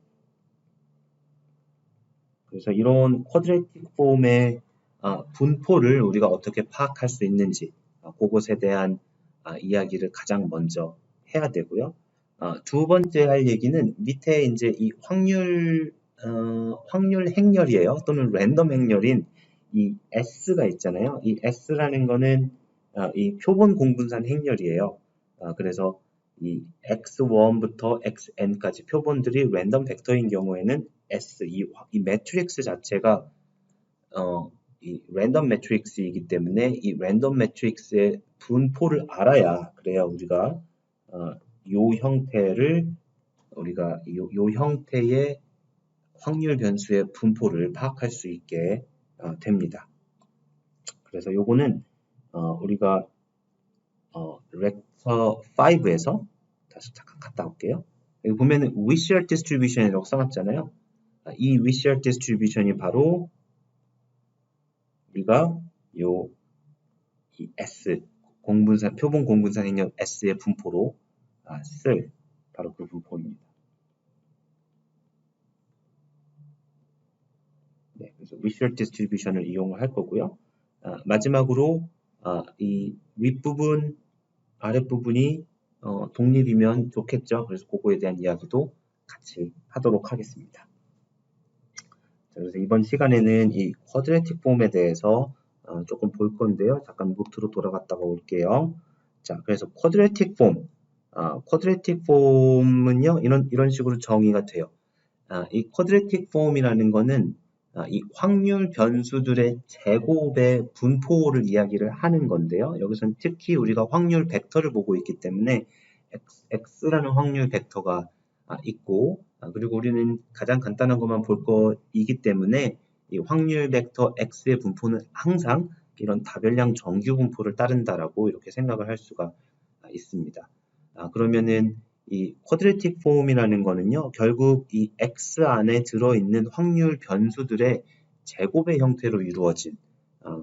그래서 이런 쿼드레틱 폼의 분포를 우리가 어떻게 파악할 수 있는지 그것에 대한 이야기를 가장 먼저 해야 되고요. 두 번째 할 얘기는 밑에 이제 이 확률 행렬이에요. 또는 랜덤 행렬인 이 S가 있잖아요. 이 S라는 거는 이 표본 공분산 행렬이에요. 그래서 이 x1부터 xn까지 표본들이 랜덤 벡터인 경우에는 S, 이 매트릭스 자체가 이 랜덤 매트릭스이기 때문에 이 랜덤 매트릭스의 분포를 알아야 그래야 우리가 요 형태를 우리가 요 형태의 확률 변수의 분포를 파악할 수 있게 됩니다. 그래서 요거는 우리가 렉처 5에서 다시 잠깐 갔다 올게요. 여기 보면은 Wishart distribution이라고 써놨잖아요. 이 Wishart distribution이 바로 우리가 이 S 표본 공분산 행렬 S의 분포로 쓸 바로 그 분포입니다. 네, 그래서 Wishart distribution을 이용을 할 거고요. 마지막으로 이 윗부분, 아랫부분이 독립이면 좋겠죠. 그래서 그거에 대한 이야기도 같이 하도록 하겠습니다. 자, 그래서 이번 시간에는 이 쿼드래틱 폼에 대해서 조금 볼 건데요. 잠깐 노트로 돌아갔다가 올게요. 자, 그래서 쿼드래틱 폼은요, 이런 식으로 정의가 돼요. 이 쿼드래틱 폼이라는 거는 이 확률 변수들의 제곱의 분포를 이야기를 하는 건데요. 여기서는 특히 우리가 확률 벡터를 보고 있기 때문에 x라는 확률 벡터가 있고, 그리고 우리는 가장 간단한 것만 볼 거이기 때문에 이 확률 벡터 x의 분포는 항상 이런 다별량 정규 분포를 따른다라고 이렇게 생각을 할 수가 있습니다. 그러면은 이 쿼드래틱 폼이라는 거는요, 결국 이 x 안에 들어있는 확률 변수들의 제곱의 형태로 이루어진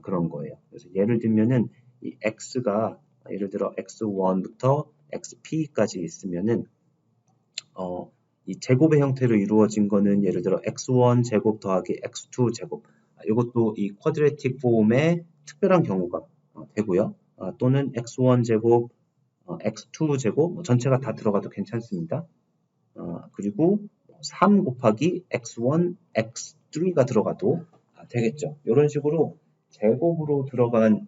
그런 거예요. 그래서 예를 들면은 이 x가 예를 들어 x1부터 xp까지 있으면은 이 제곱의 형태로 이루어진 거는 예를 들어 x1 제곱 더하기 x2 제곱, 이것도 이 쿼드래틱 폼의 특별한 경우가 되고요. 또는 x1 제곱 x2 제곱 전체가 다 들어가도 괜찮습니다. 그리고 3 곱하기 x1, x3가 들어가도 되겠죠. 이런 식으로 제곱으로 들어간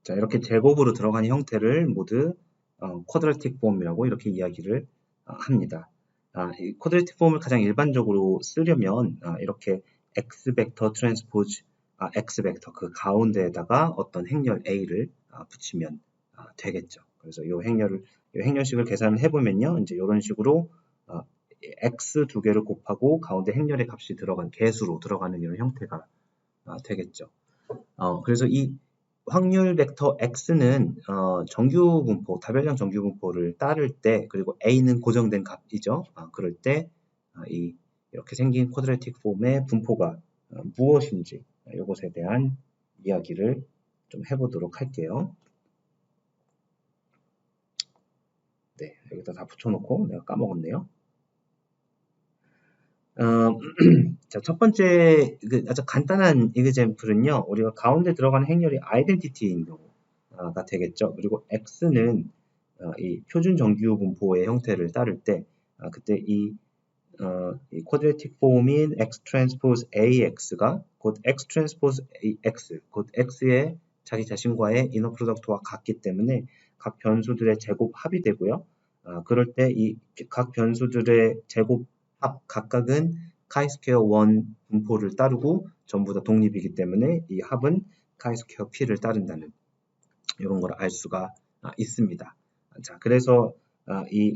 이렇게 제곱으로 들어간 형태를 모두 쿼드래틱 폼이라고 이렇게 이야기를 합니다. 이 쿼드래틱 폼을 가장 일반적으로 쓰려면 이렇게 x 벡터 트랜스포즈 x 벡터 그 가운데에다가 어떤 행렬 a를 붙이면 되겠죠. 그래서 이 행렬식을 계산을 해보면요, 이제 이런 식으로 x 두 개를 곱하고 가운데 행렬의 값이 들어간 개수로 들어가는 이런 형태가 되겠죠. 그래서 이 확률 벡터 x는 정규 분포, 다별량 정규 분포를 따를 때, 그리고 a는 고정된 값이죠. 그럴 때 이렇게 생긴 쿼드래틱 폼의 분포가 무엇인지 이것에 대한 이야기를 좀 해보도록 할게요. 네, 여기다 다 붙여놓고 내가 까먹었네요. 자, 첫 번째 아주 간단한 example은요, 우리가 가운데 들어가는 행렬이 identity인 경우가 되겠죠. 그리고 x는 이 표준 정규 분포의 형태를 따를 때 그때 이 quadratic 폼인 x transpose ax가 곧 x transpose x, 곧 x의 자기 자신과의 이너 프로덕트와 같기 때문에 각 변수들의 제곱 합이 되고요. 그럴 때 이 각 변수들의 제곱 합 각각은 chi-square 1 분포를 따르고 전부 다 독립이기 때문에 이 합은 chi-square p를 따른다는 이런 걸 알 수가 있습니다. 자, 그래서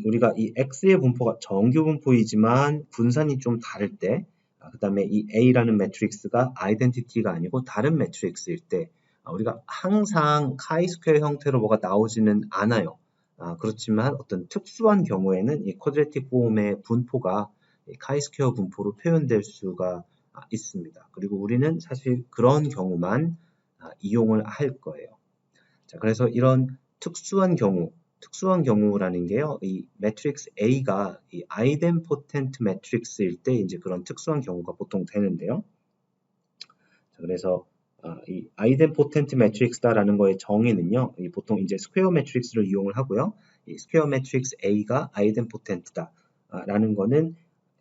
우리가 이 x의 분포가 정규 분포이지만 분산이 좀 다를 때, 그 다음에 이 a라는 매트릭스가 아이덴티티가 아니고 다른 매트릭스일 때, 우리가 항상 chi-square 형태로 뭐가 나오지는 않아요. 그렇지만 어떤 특수한 경우에는 이 쿼드래틱 폼의 분포가 chi-square 분포로 표현될 수가 있습니다. 그리고 우리는 사실 그런 경우만 이용을 할 거예요. 자, 그래서 이런 특수한 경우라는 게요, 이 매트릭스 A가 이 아이덴포텐트 매트릭스일 때 이제 그런 특수한 경우가 보통 되는데요. 자, 그래서 이 아이덴포텐트 매트릭스다라는 거의 정의는요, 보통 이제 스퀘어 매트릭스를 이용을 하고요. 이 스퀘어 매트릭스 A가 아이덴포텐트다라는 거는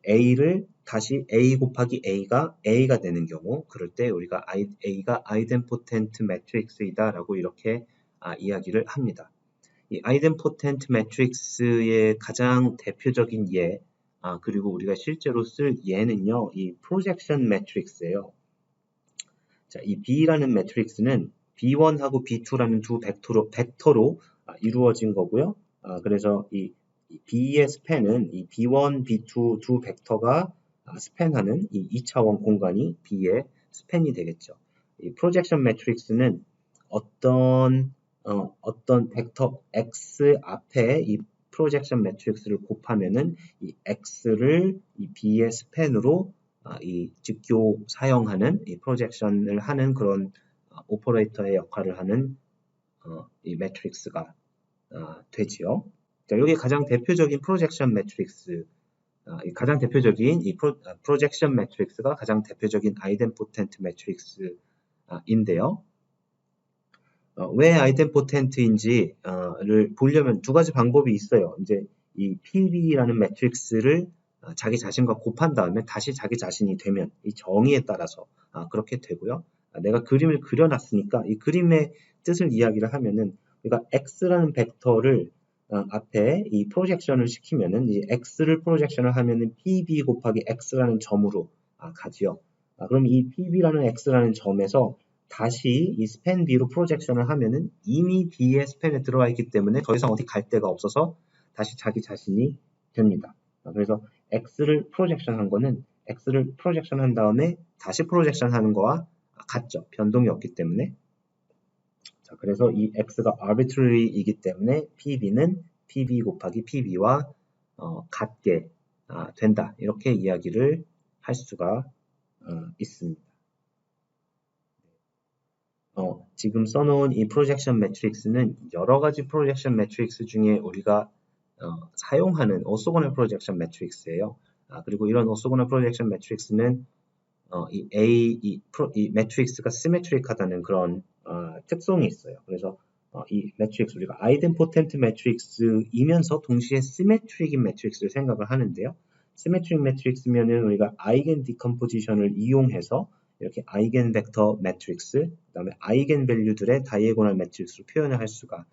A를 다시 A 곱하기 A가 되는 경우, 그럴 때 우리가 A가 아이덴포텐트 매트릭스이다라고 이렇게 이야기를 합니다. 이 아이덴포텐트 매트릭스의 가장 대표적인 예, 그리고 우리가 실제로 쓸 예는요, 이 프로젝션 매트릭스예요. 자, 이 B라는 매트릭스는 B1하고 B2라는 두 벡터로 이루어진 거고요. 그래서 이 B의 스팬은 이 B1, B2 두 벡터가 스팬하는 이 2차원 공간이 B의 스팬이 되겠죠. 이 프로젝션 매트릭스는 어떤 벡터 X 앞에 이 프로젝션 매트릭스를 곱하면은 이 X를 이 B의 스팬으로 이 직교 사용하는 이 프로젝션을 하는 그런 오퍼레이터의 역할을 하는 이 매트릭스가 되지요. 자, 여기 가장 대표적인 프로젝션 매트릭스, 가장 대표적인 이 프로젝션 매트릭스가 가장 대표적인 아이덴포텐트 매트릭스인데요. 왜 아이덴포텐트인지를 보려면 두 가지 방법이 있어요. 이제 이 PB라는 매트릭스를 자기 자신과 곱한 다음에 다시 자기 자신이 되면 이 정의에 따라서 그렇게 되고요. 내가 그림을 그려놨으니까 이 그림의 뜻을 이야기를 하면은 우리가 X라는 벡터를 앞에 이 프로젝션을 시키면은 이 X를 프로젝션을 하면은 PB 곱하기 X라는 점으로 가지요. 그럼 이 PB라는 X라는 점에서 다시 이 스팬 B로 프로젝션을 하면은 이미 B의 스팬에 들어와 있기 때문에 더 이상 어디 갈 데가 없어서 다시 자기 자신이 됩니다. 그래서 X를 프로젝션 한 거는 X를 프로젝션 한 다음에 다시 프로젝션 하는 거와 같죠. 변동이 없기 때문에. 자, 그래서 이 X가 arbitrary이기 때문에 PB는 PB 곱하기 PB와 같게 된다. 이렇게 이야기를 할 수가 있습니다. 지금 써놓은 이 프로젝션 매트릭스는 여러 가지 프로젝션 매트릭스 중에 우리가 사용하는 오소고널 프로젝션 매트릭스예요. 그리고 이런 오소고널 프로젝션 매트릭스는 이 매트릭스가 시메트릭하다는 그런 특성이 있어요. 그래서 이 매트릭스 우리가 아이덴포텐트 매트릭스이면서 동시에 시메트릭인 매트릭스를 생각을 하는데요. 시메트릭 매트릭스면은 우리가 아이겐 디컴포지션을 이용해서 이렇게 아이겐 벡터 매트릭스, 그다음에 아이겐 밸류들의 다이애고널 매트릭스로 표현을 할 수가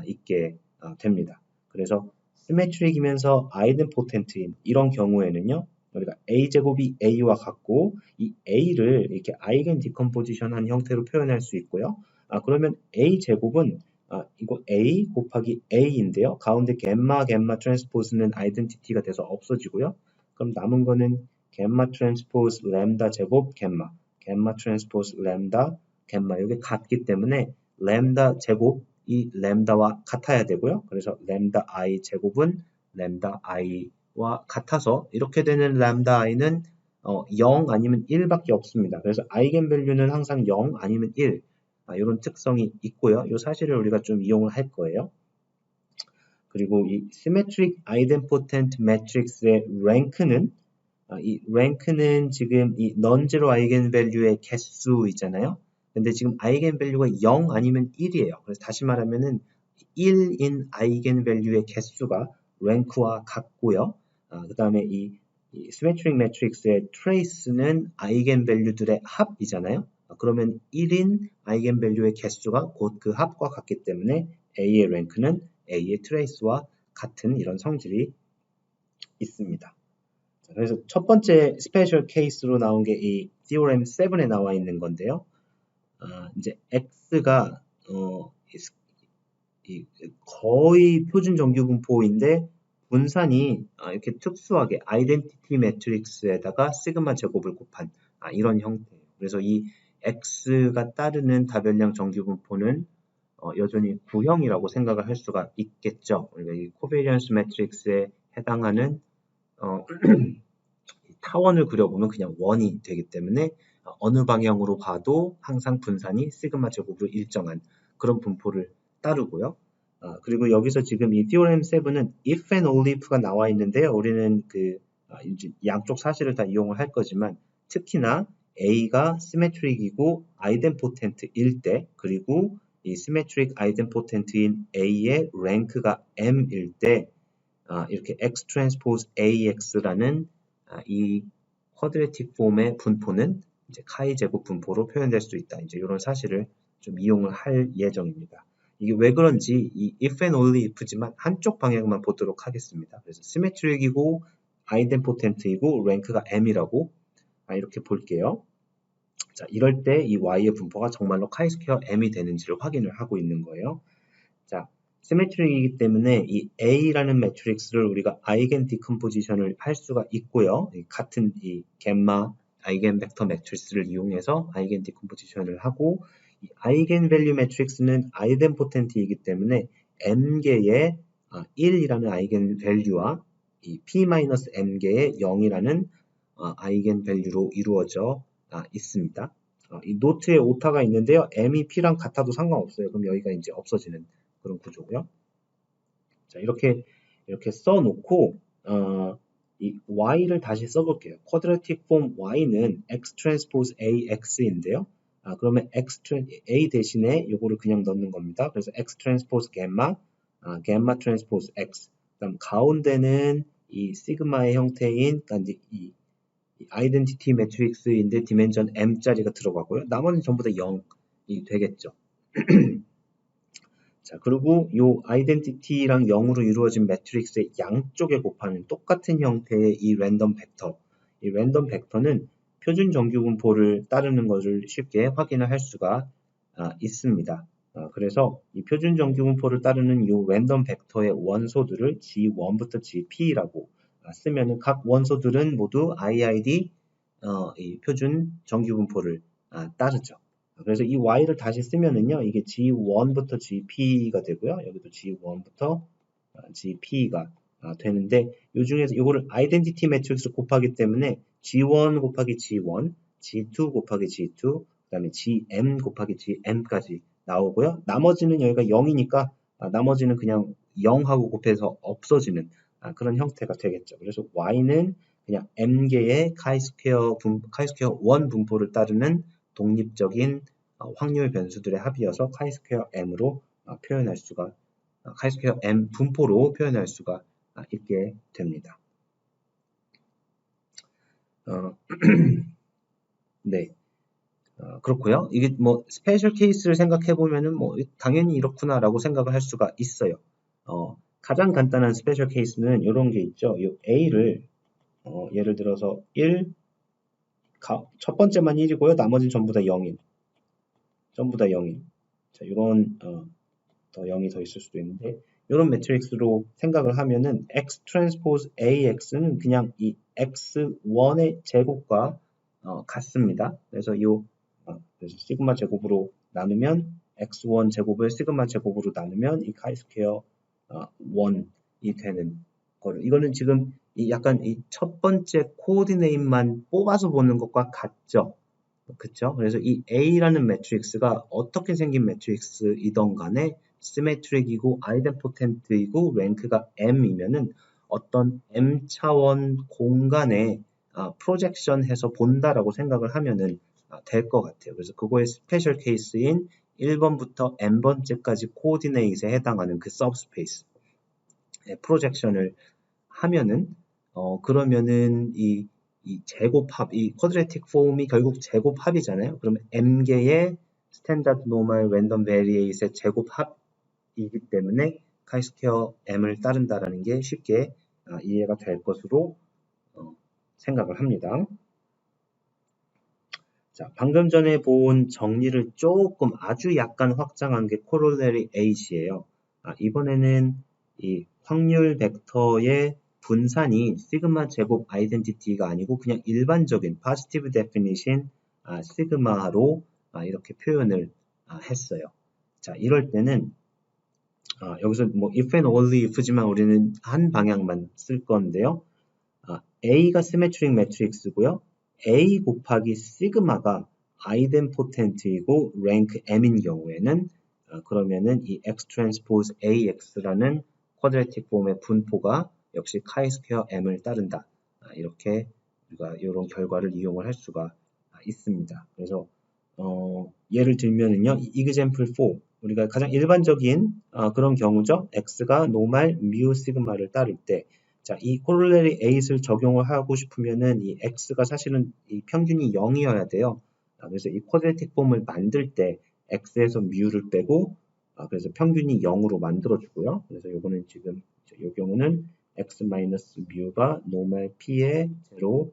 있게 됩니다. 그래서 시메트릭이면서 아이덴포텐트인 이런 경우에는요. 우리가 a제곱이 a와 같고 이 a를 이렇게 아이겐 디컴포지션한 형태로 표현할 수 있고요. 그러면 a제곱은 이거 a 곱하기 a인데요. 가운데 갬마 트랜스포즈는 아이덴티티가 돼서 없어지고요. 그럼 남은 거는 갬마 트랜스포즈 램다 제곱 갬마 트랜스포즈 램다 갬마 이게 같기 때문에 램다 제곱 이 램다와 같아야 되고요. 그래서 램다 i 제곱은 램다 i와 같아서 이렇게 되는 램다 i는 0 아니면 1밖에 없습니다. 그래서 아이겐 밸류는 항상 0 아니면 1 이런 특성이 있고요. 이 사실을 우리가 좀 이용을 할 거예요. 그리고 이 symmetric idempotent matrix의 랭크는 이 랭크는 지금 이 non-zero 아이겐밸류의 개수 있잖아요. 근데 지금 아이겐밸류가 0 아니면 1이에요. 그래서 다시 말하면은 1인 아이겐밸류의 개수가 랭크와 같고요. 그 다음에 이 symmetric matrix의 trace는 아이겐밸류들의 합이잖아요. 그러면 1인 아이겐밸류의 개수가 곧 그 합과 같기 때문에 A의 랭크는 A의 trace와 같은 이런 성질이 있습니다. 그래서 첫 번째 스페셜 케이스로 나온 게 이 theorem 7에 나와 있는 건데요. 이제 X가 거의 표준 정규 분포인데 분산이 이렇게 특수하게 아이덴티티 매트릭스에다가 시그마 제곱을 곱한 이런 형태예요. 그래서 이 X가 따르는 다변량 정규 분포는 여전히 구형이라고 생각을 할 수가 있겠죠. 그러니까 이 코베리언스 매트릭스에 해당하는 타원을 그려보면 그냥 원이 되기 때문에 어느 방향으로 봐도 항상 분산이 시그마 제곱으로 일정한 그런 분포를 따르고요. 그리고 여기서 지금 이 theorem 7은 if and only if가 나와 있는데요. 우리는 이제 양쪽 사실을 다 이용을 할 거지만 특히나 A가 시메트릭이고 아이덴포텐트일 때 그리고 이 시메트릭 아이덴포텐트인 A의 랭크가 M일 때 이렇게 X 트랜스포즈 AX라는 이 쿼드레틱 폼의 분포는 이제 카이 제곱 분포로 표현될 수 있다. 이제 이런 사실을 좀 이용을 할 예정입니다. 이게 왜 그런지 이 if and only if지만 한쪽 방향만 보도록 하겠습니다. 그래서 시메트릭이고 아이덴포텐트이고 랭크가 M이라고 이렇게 볼게요. 자, 이럴 때 이 y의 분포가 정말로 chi 스퀘어 m이 되는지를 확인을 하고 있는 거예요. 자, 시메트릭이기 때문에 이 A라는 매트릭스를 우리가 아이겐 디컴포지션을 할 수가 있고요. 같은 이 겜마 아이겐 벡터 매트리스를 이용해서 아이겐 디컴포지션을 하고, 이 아이겐 밸류 매트릭스는 아이덴포텐트이기 때문에 m개의 1이라는 아이겐 밸류와 이 p-m개의 0이라는 아이겐 밸류로 이루어져 있습니다. 이 노트에 오타가 있는데요. m이 p랑 같아도 상관없어요. 그럼 여기가 이제 없어지는 그런 구조고요. 자, 이렇게 써놓고 이 y를 다시 써볼게요. 쿼드라틱 폼 y는 x 트랜스포즈 ax인데요. 그러면 a 대신에 요거를 그냥 넣는 겁니다. 그래서 x 트랜스포즈 겜마, 겜마 트랜스포즈 x. 그다음 가운데는 이 시그마의 형태인, 그러니까 이 아이덴티티 매트릭스인데 디멘전 m짜리가 들어가고요. 나머지는 전부 다 0이 되겠죠. 자, 그리고 이 아이덴티티랑 0으로 이루어진 매트릭스의 양쪽에 곱하는 똑같은 형태의 이 랜덤 벡터. 이 랜덤 벡터는 표준 정규 분포를 따르는 것을 쉽게 확인을 할 수가 있습니다. 그래서 이 표준 정규 분포를 따르는 이 랜덤 벡터의 원소들을 G1부터 GP라고 쓰면은 각 원소들은 모두 IID 이 표준 정규 분포를 따르죠. 그래서 이 y를 다시 쓰면은요, 이게 g1부터 gp가 되고요. 여기도 g1부터 gp가 되는데, 이 중에서 이거를 아이덴티티 매트릭스로 곱하기 때문에 g1 곱하기 g1, g2 곱하기 g2, 그 다음에 gm 곱하기 gm까지 나오고요. 나머지는 여기가 0이니까 나머지는 그냥 0하고 곱해서 없어지는 그런 형태가 되겠죠. 그래서 y는 그냥 m개의 chi-스퀘어 1 분포를 따르는 독립적인 확률 변수들의 합이어서 chi-스퀘어 m으로 표현할 수가, chi-스퀘어 m 분포로 표현할 수가 있게 됩니다. 네, 그렇고요. 이게 뭐 스페셜 케이스를 생각해 보면은 뭐 당연히 이렇구나라고 생각을 할 수가 있어요. 가장 간단한 스페셜 케이스는 이런 게 있죠. 이 a를 예를 들어서 1, 첫 번째만 1이고요. 나머지는 전부 다 0인. 전부 다 0인. 자, 이런 더 0이 더 있을 수도 있는데, 이런 매트릭스로 생각을 하면은 x 트랜스포즈 ax는 그냥 이 x1의 제곱과 같습니다. 그래서 그래서 시그마 제곱으로 나누면 x1 제곱을 시그마 제곱으로 나누면 이 chi-스퀘어 1이 되는 거를, 이거는 지금 약간 이 첫 번째 코오디네이트만 뽑아서 보는 것과 같죠. 그쵸? 그래서 이 A라는 매트릭스가 어떻게 생긴 매트릭스이던 간에 시메트릭이고 아이덴포텐트이고 랭크가 M이면은 어떤 M 차원 공간에 프로젝션 해서 본다라고 생각을 하면은 될 것 같아요. 그래서 그거의 스페셜 케이스인 1번부터 N번째까지 코오디네이트에 해당하는 그 서브스페이스 프로젝션을 하면은 그러면은 이 제곱합, 이 쿼드래틱 폼이 결국 제곱합이잖아요. 그러면 m개의 스탠다드 노멀 랜덤 베리에이트의 제곱합이기 때문에 chi-스퀘어 m을 따른다라는 게 쉽게 이해가 될 것으로 생각을 합니다. 자, 방금 전에 본 정리를 조금 아주 약간 확장한 게 corollary H예요. 이번에는 이 확률 벡터의 분산이 시그마 제곱 아이덴티티가 아니고 그냥 일반적인 positive definition 시그마로 이렇게 표현을 했어요. 자, 이럴 때는 여기서 뭐 if and only if지만 우리는 한 방향만 쓸 건데요. A가 시메트릭 매트릭스고요. A 곱하기 시그마가 아이덴포텐트이고 랭크 M인 경우에는 그러면은 이 X 트랜스포즈 AX라는 쿼드래틱 폼의 분포가 역시 chi-스퀘어 M을 따른다. 이렇게 우리가 이런 결과를 이용을 할 수가 있습니다. 그래서 예를 들면은요, example 4 우리가 가장 일반적인 그런 경우죠. X가 노말 뮤 시그마를 따를 때, 자, 이 corollary 8을 적용을 하고 싶으면은 이 X가 사실은 이 평균이 0이어야 돼요. 그래서 이 쿼드래틱 폼을 만들 때 X에서 뮤를 빼고 그래서 평균이 0으로 만들어주고요. 그래서 요거는 지금 이 경우는 X 마이너스 뮤가 노멀 P의 제로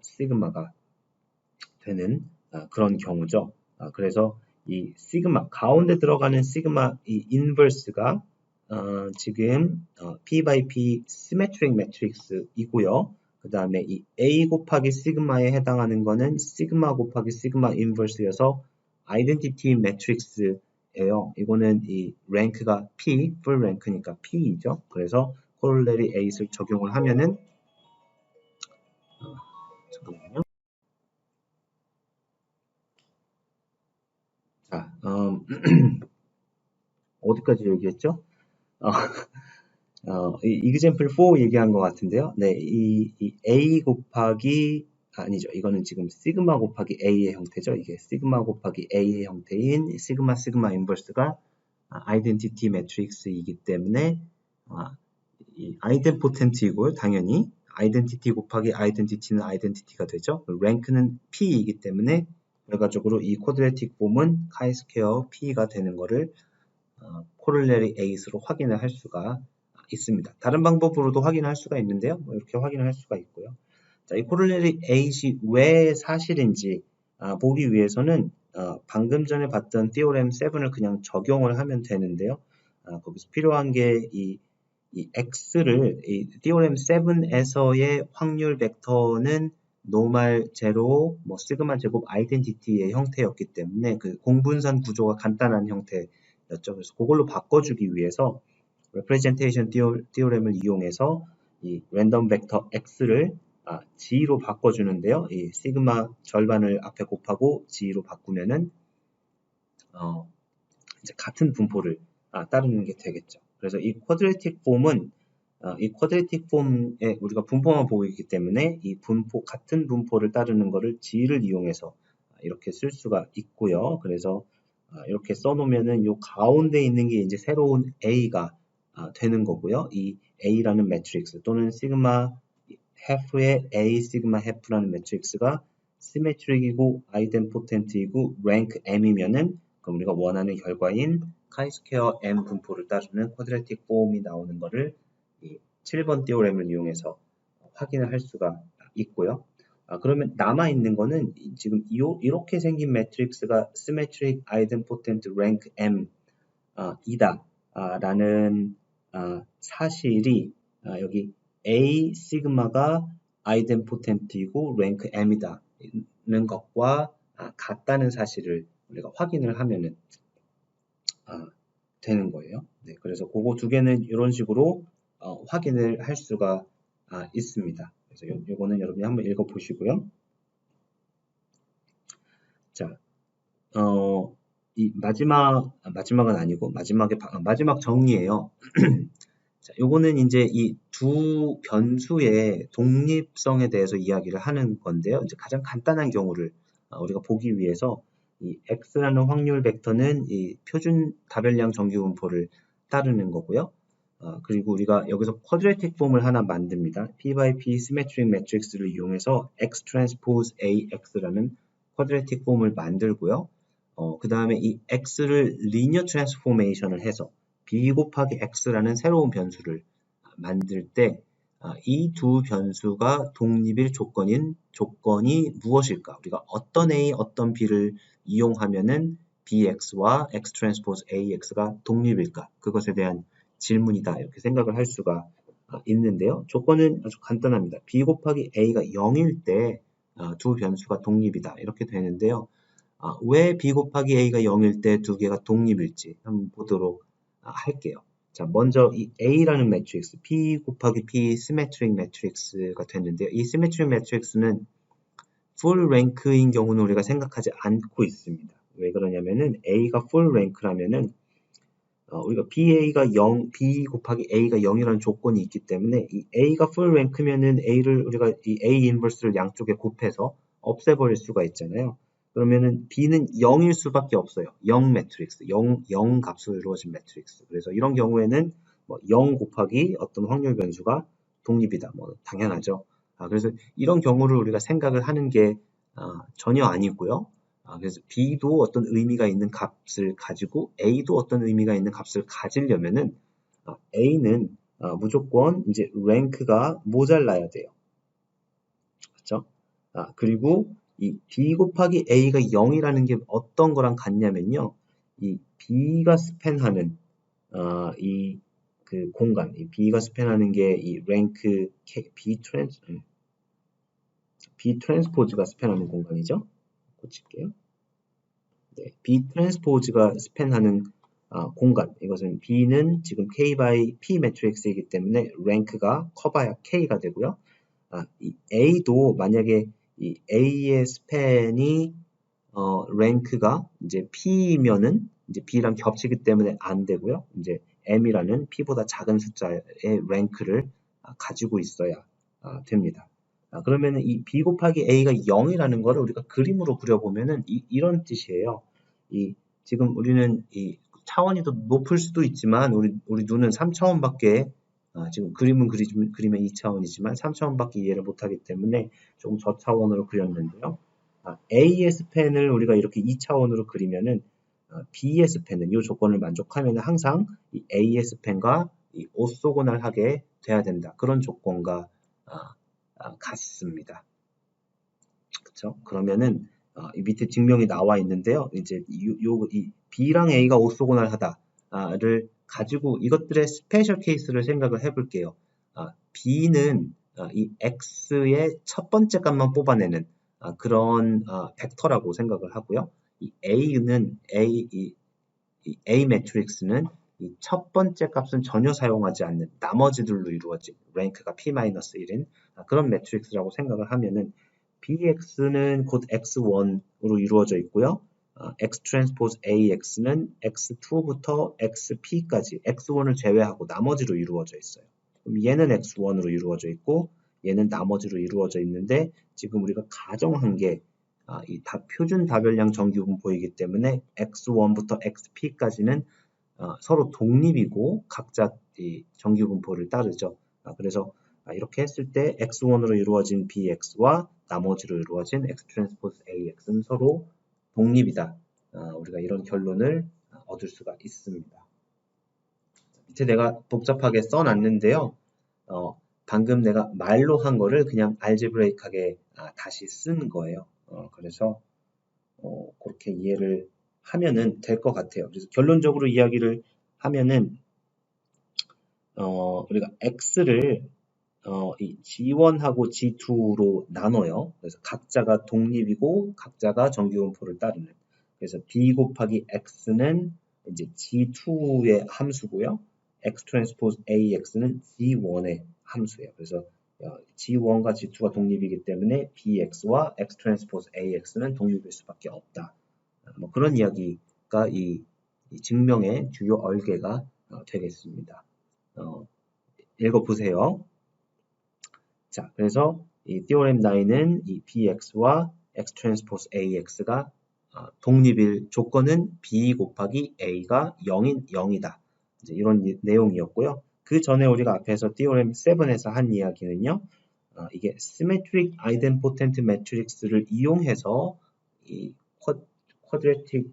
시그마가 되는 그런 경우죠. 그래서 이 시그마 가운데 들어가는 시그마 이 인버스가 지금 P by P 시메트릭 매트릭스이고요. 그 다음에 이 A 곱하기 시그마에 해당하는 거는 시그마 곱하기 시그마 인버스여서 아이덴티티 매트릭스예요. 이거는 이 랭크가 P, 풀 랭크니까 P이죠. 그래서 코롤레리 A를 적용을 하면은 잠깐만요. 자, 어디까지 얘기했죠? example 4 얘기한 것 같은데요. 네, 이 A 곱하기, 아니죠. 이거는 지금 시그마 곱하기 A의 형태죠. 이게 시그마 곱하기 A의 형태인 시그마 인버스가 아이덴티티 매트릭스이기 때문에 이 아이덴포텐트이고요. 당연히 아이덴티티 곱하기 아이덴티티는 아이덴티티가 되죠. 랭크는 P이기 때문에 결과적으로 이 쿼드레틱 폼은 카이스퀘어 P가 되는 거를 코롤레리 에이스로 확인을 할 수가 있습니다. 다른 방법으로도 확인할 수가 있는데요. 이렇게 확인을 할 수가 있고요. 자, 이 코롤레리 에이스 왜 사실인지 보기 위해서는 방금 전에 봤던 티오렘 7을 그냥 적용을 하면 되는데요. 거기서 필요한 게 이 x를 이 티오렘 7에서의 확률 벡터는 노멀 제로, 뭐 시그마 제곱 아이덴티티의 형태였기 때문에 그 공분산 구조가 간단한 형태였죠. 그래서 그걸로 바꿔주기 위해서 representation theorem을 이용해서 이 랜덤 벡터 x를 g로 바꿔주는데요. 이 시그마 절반을 앞에 곱하고 g로 바꾸면은 이제 같은 분포를 따르는 게 되겠죠. 그래서 이 쿼드레틱 폼은 이 쿼드레틱 폼에 우리가 분포만 보고 있기 때문에 이 분포 같은 분포를 따르는 거를 g를 이용해서 이렇게 쓸 수가 있고요. 그래서 이렇게 써놓으면은 요 가운데 있는 게 이제 새로운 a가 되는 거고요. 이 a라는 매트릭스 또는 시그마 해프의 a 시그마 해프라는 매트릭스가 시메트릭이고 아이덴포텐트이고 랭크 m이면은 그럼 우리가 원하는 결과인 카이스퀘어 m 분포를 따르는 쿼드레틱 폼이 나오는 거를 이 7번 띠오렘을 이용해서 확인을 할 수가 있고요. 그러면 남아있는 거는 지금 이렇게 생긴 매트릭스가 시메트릭 아이덴포텐트 랭크 m 이다 라는 사실이 여기 A 시그마가 아이덴포텐트이고 랭크 m이다는 것과 같다는 사실을 우리가 확인을 하면은 되는 거예요. 네, 그래서 그거 두 개는 이런 식으로 확인을 할 수가 있습니다. 그래서 요거는 여러분이 한번 읽어 보시고요. 자, 이 마지막은 아니고 마지막 정리예요. 자, 요거는 이제 이 두 변수의 독립성에 대해서 이야기를 하는 건데요. 이제 가장 간단한 경우를 우리가 보기 위해서 이 x라는 확률 벡터는 이 표준 다별량 정규 분포를 따르는 거고요. 그리고 우리가 여기서 쿼드레틱 폼을 하나 만듭니다. P by P 시메트릭 매트릭스를 이용해서 X 트랜스포즈 AX라는 쿼드레틱 폼을 만들고요. 그 다음에 이 X를 리니어 트랜스포메이션을 해서 B 곱하기 X라는 새로운 변수를 만들 때 이 두 변수가 독립일 조건이 무엇일까? 우리가 어떤 A, 어떤 B를 이용하면은 BX와 X 트랜스포즈 AX가 독립일까? 그것에 대한 질문이다. 이렇게 생각을 할 수가 있는데요. 조건은 아주 간단합니다. B 곱하기 A가 0일 때 두 변수가 독립이다. 이렇게 되는데요. 왜 B 곱하기 A가 0일 때 두 개가 독립일지 한번 보도록 할게요. 자, 먼저 이 A라는 매트릭스, P 곱하기 P 시메트릭 매트릭스가 됐는데요. 이 시메트릭 매트릭스는 풀 랭크인 경우는 우리가 생각하지 않고 있습니다. 왜 그러냐면은 A가 풀 랭크라면은 우리가 B 곱하기 A가 0이라는 조건이 있기 때문에 이 A가 풀 랭크면은 우리가 이 A 인버스를 양쪽에 곱해서 없애버릴 수가 있잖아요. 그러면은 B는 0일 수밖에 없어요. 0 매트릭스, 0 값으로 이루어진 매트릭스. 그래서 이런 경우에는 뭐 0 곱하기 어떤 확률 변수가 독립이다. 뭐 당연하죠. 그래서 이런 경우를 우리가 생각을 하는 게 전혀 아니고요. 그래서 B도 어떤 의미가 있는 값을 가지고 A도 어떤 의미가 있는 값을 가지려면은 A는 무조건 이제 랭크가 모자라야 돼요. 그렇죠? 그리고 이 B 곱하기 A가 0이라는 게 어떤 거랑 같냐면요. 이 B가 스팬하는 이 그 공간, 이 B가 스팬하는 게 이 랭크 B 트랜스포즈가 스팬하는 공간이죠. 고칠게요. 네, B 트랜스포즈가 스팬하는 공간. 이것은 B는 지금 K by P 매트릭스이기 때문에 랭크가 커봐야 K가 되고요. 이 A도 만약에 이 A의 스팬이 랭크가 이제 P면은 이제 B랑 겹치기 때문에 안 되고요. 이제 M이라는 P보다 작은 숫자의 랭크를 가지고 있어야 됩니다. 그러면은 이 B 곱하기 A가 0이라는 거를 우리가 그림으로 그려보면은 이런 뜻이에요. 지금 우리는 이 차원이 더 높을 수도 있지만 우리 눈은 3차원밖에 지금 그림은 그리면 2차원이지만 3차원밖에 이해를 못하기 때문에 조금 저차원으로 그렸는데요. A의 스팬을 우리가 이렇게 2차원으로 그리면은 B의 스팬은 이 조건을 만족하면 항상 이 A의 스팬과 이 오소고널하게 돼야 된다. 그런 조건과 같습니다. 그쵸? 그러면은 이 밑에 증명이 나와 있는데요. 이제 이 B랑 A가 오소고널하다를 가지고 이것들의 스페셜 케이스를 생각을 해볼게요. B는 이 X의 첫 번째 값만 뽑아내는 그런 벡터라고 생각을 하고요. 이 A는 이 A 매트릭스는 이 첫 번째 값은 전혀 사용하지 않는 나머지들로 이루어진 랭크가 P-1인 그런 매트릭스라고 생각을 하면은 BX는 곧 X1으로 이루어져 있고요. X 트랜스포즈 AX는 X2부터 XP까지 X1을 제외하고 나머지로 이루어져 있어요. 그럼 얘는 X1으로 이루어져 있고 얘는 나머지로 이루어져 있는데 지금 우리가 가정한 게 이 표준 다별량 정규 분포이기 때문에 X1부터 XP까지는 서로 독립이고 각자 이 정규 분포를 따르죠. 그래서 이렇게 했을 때 X1으로 이루어진 BX와 나머지로 이루어진 X 트랜스포즈 AX는 서로 독립이다. 우리가 이런 결론을 얻을 수가 있습니다. 밑에 내가 복잡하게 써놨는데요. 방금 내가 말로 한 거를 그냥 알제브레이크하게 다시 쓴 거예요. 그래서 그렇게 이해를 하면은 될 것 같아요. 그래서 결론적으로 이야기를 하면은 우리가 X를 이 G1하고 G2로 나눠요. 그래서 각자가 독립이고 각자가 정규분포를 따르는. 그래서 B 곱하기 X는 이제 G2의 함수고요. X 트랜스포즈 AX는 G1의 함수예요. 그래서 G1과 G2가 독립이기 때문에 BX와 X 트랜스포즈 AX는 독립일 수밖에 없다. 뭐 그런 이야기가 이 증명의 주요 얼개가 되겠습니다. 읽어보세요. 자, 그래서 이 theorem 9은 이 BX와 X 트랜스포즈 AX가 독립일 조건은 B 곱하기 A가 0이다. 이제 이런 내용이었고요. 그 전에 우리가 앞에서 theorem 7에서 한 이야기는요. 이게 symmetric idempotent matrix를 이용해서 이 quadratic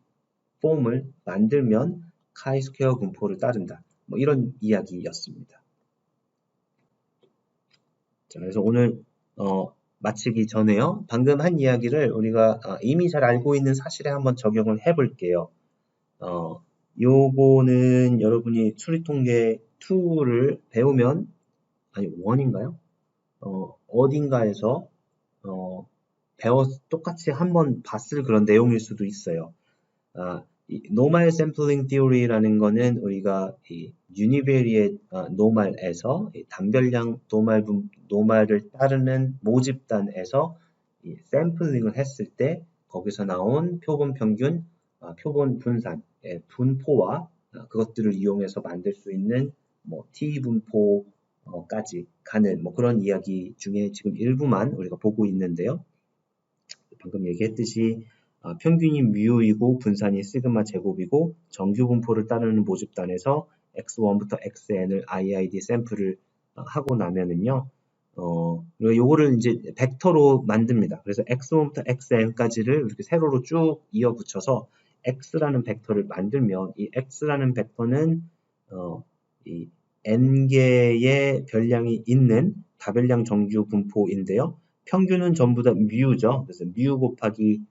폼을 만들면 chi-square 분포를 따른다. 뭐 이런 이야기였습니다. 자, 그래서 오늘 마치기 전에요. 방금 한 이야기를 우리가 이미 잘 알고 있는 사실에 한번 적용을 해볼게요. 요거는 여러분이 수리통계 2를 배우면 아니 1인가요? 어딘가에서 똑같이 한번 봤을 그런 내용일 수도 있어요. 이 노멀 샘플링 티오리라는 거는 우리가 이 유니베리엣 노멀에서 단별량 노멀을 따르는 모집단에서 이 샘플링을 했을 때 거기서 나온 표본 평균, 표본 분산의 분포와 그것들을 이용해서 만들 수 있는 뭐 T 분포까지 가는 뭐 그런 이야기 중에 지금 일부만 우리가 보고 있는데요. 방금 얘기했듯이 평균이 뮤이고 분산이 시그마 제곱이고 정규 분포를 따르는 모집단에서 x1부터 xn을 IID 샘플을 하고 나면은요. 요거를 이제 벡터로 만듭니다. 그래서 x1부터 xn까지를 이렇게 세로로 쭉 이어 붙여서 x라는 벡터를 만들면 이 x라는 벡터는 이 n개의 별량이 있는 다별량 정규 분포인데요. 평균은 전부 다 뮤죠. 그래서 뮤 곱하기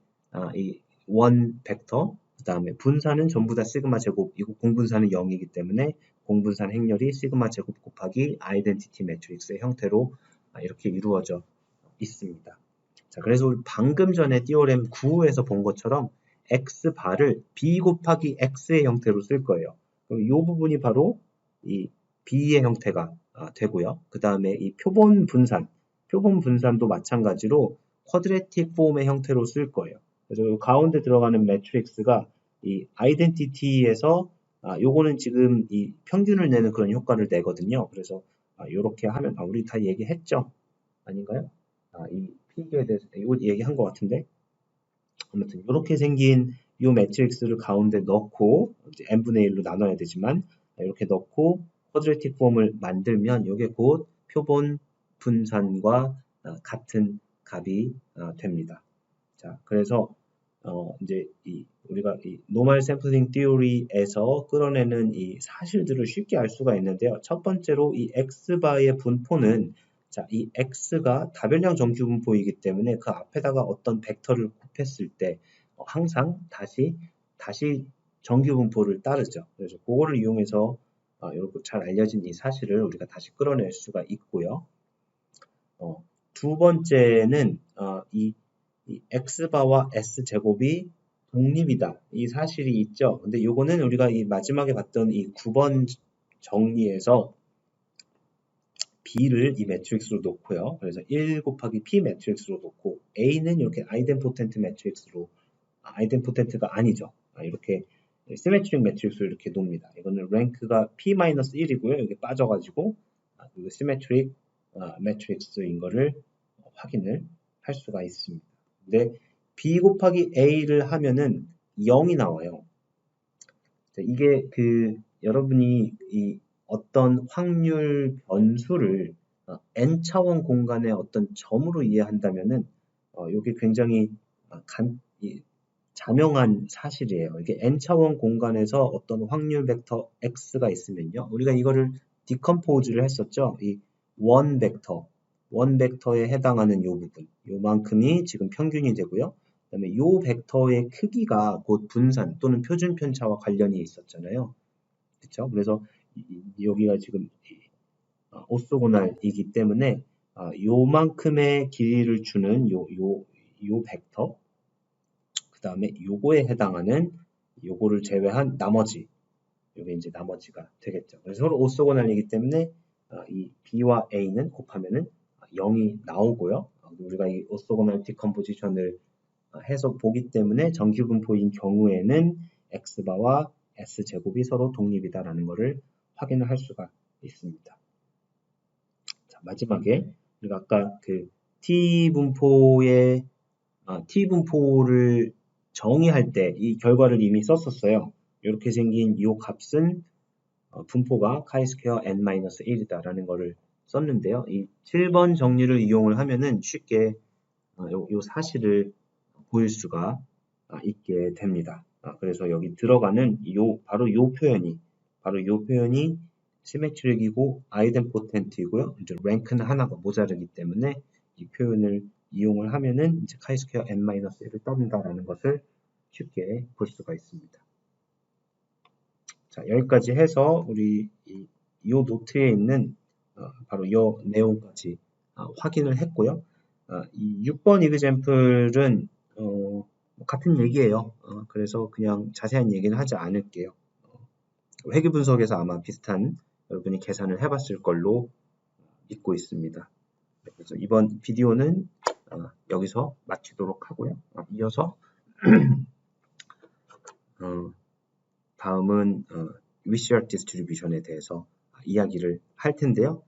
이 원 벡터, 그 다음에 분산은 전부 다 시그마 제곱, 이거 공분산은 0이기 때문에 공분산 행렬이 시그마 제곱 곱하기 아이덴티티 매트릭스의 형태로 이렇게 이루어져 있습니다. 자, 그래서 우리 방금 전에 띠오렘 9에서 본 것처럼 x바를 b 곱하기 x의 형태로 쓸 거예요. 그럼 이 부분이 바로 이 b의 형태가 되고요. 그 다음에 이 표본 분산도 마찬가지로 쿼드레틱 폼의 형태로 쓸 거예요. 그래서 가운데 들어가는 매트릭스가 이 아이덴티티에서 요거는 지금 이 평균을 내는 그런 효과를 내거든요. 그래서 이렇게 하면 우리 다 얘기했죠? 아닌가요? 이 피기에 대해서 이거 얘기한 것 같은데 아무튼 이렇게 생긴 이 매트릭스를 가운데 넣고 이제 n분의 1로 나눠야 되지만 이렇게 넣고 쿼드레틱 폼을 만들면 이게 곧 표본 분산과 같은 값이 됩니다. 자, 그래서 이제 우리가 이 노멀 샘플링 티오리에서 끌어내는 이 사실들을 쉽게 알 수가 있는데요. 첫 번째로 이 x바의 분포는 자, 이 x가 다별량 정규 분포이기 때문에 그 앞에다가 어떤 벡터를 곱했을 때 항상 다시 정규 분포를 따르죠. 그래서 그거를 이용해서 이렇게 잘 알려진 이 사실을 우리가 다시 끌어낼 수가 있고요. 두 번째는 이 x바와 s제곱이 독립이다. 이 사실이 있죠. 근데 요거는 우리가 이 마지막에 봤던 이 9번 정리에서 b를 이 매트릭스로 놓고요. 그래서 1 곱하기 p 매트릭스로 놓고 a는 이렇게 아이덴포텐트 매트릭스로 아이덴포텐트가 아니죠. 이렇게 시메트릭 매트릭스로 이렇게 놉니다. 이거는 랭크가 p-1이고요. 여기 빠져가지고 이거 시메트릭 매트릭스인 거를 확인을 할 수가 있습니다. 근데 b 곱하기 a를 하면은 0이 나와요. 이게 여러분이 이 어떤 확률 변수를 n차원 공간의 어떤 점으로 이해한다면은 이게 굉장히 자명한 사실이에요. 이게 n차원 공간에서 어떤 확률 벡터 x가 있으면요. 우리가 이거를 디컴포즈를 했었죠. 이 원 벡터에 해당하는 요 부분, 요만큼이 지금 평균이 되고요. 그다음에 요 벡터의 크기가 곧 분산 또는 표준 편차와 관련이 있었잖아요. 그렇죠? 그래서 여기가 지금 오소고날이기 때문에 요만큼의 길이를 주는 요 벡터, 그 다음에 요거에 해당하는 요거를 제외한 나머지, 요게 이제 나머지가 되겠죠. 그래서 서로 오소고날이기 때문에 이 b와 a는 곱하면은 0이 나오고요. 우리가 이 오소고날 디컴포지션을 해서 보기 때문에 정규분포인 경우에는 x바와 s제곱이 서로 독립이다라는 것을 확인을 할 수가 있습니다. 자, 마지막에 우리가 아까 t분포를 정의할 때 이 결과를 이미 썼었어요. 이렇게 생긴 이 값은 분포가 chi2 n-1이다라는 것을 썼는데요. 이 7번 정리를 이용을 하면은 쉽게 요 사실을 보일 수가 있게 됩니다. 그래서 여기 들어가는 바로 요 표현이 시메트릭이고 아이덴포텐트이고요. 이제 랭크는 하나가 모자르기 때문에 이 표현을 이용을 하면은 이제 chi2 n-1을 따른다라는 것을 쉽게 볼 수가 있습니다. 자, 여기까지 해서 우리 이 노트에 있는 바로 이 내용까지 확인을 했고요. 이 6번 이그젬플은 같은 얘기예요. 그래서 그냥 자세한 얘기는 하지 않을게요. 회귀 분석에서 아마 비슷한 여러분이 계산을 해봤을 걸로 믿고 있습니다. 그래서 이번 비디오는 여기서 마치도록 하고요. 이어서 다음은 VCR 디스트리뷰션에 대해서 이야기를 할 텐데요.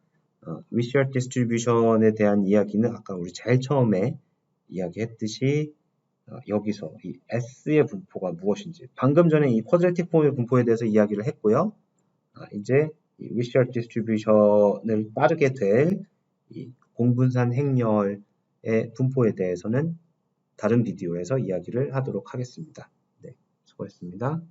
VCR 디스트리뷰션에 대한 이야기는 아까 우리 제일 처음에 이야기했듯이 여기서 이 S의 분포가 무엇인지 방금 전에 이 쿼드레틱 폼의 분포에 대해서 이야기를 했고요. 이제 이 VCR 디스트리뷰션을 따르게 될 이 공분산 행렬의 분포에 대해서는 다른 비디오에서 이야기를 하도록 하겠습니다. 네, 수고했습니다.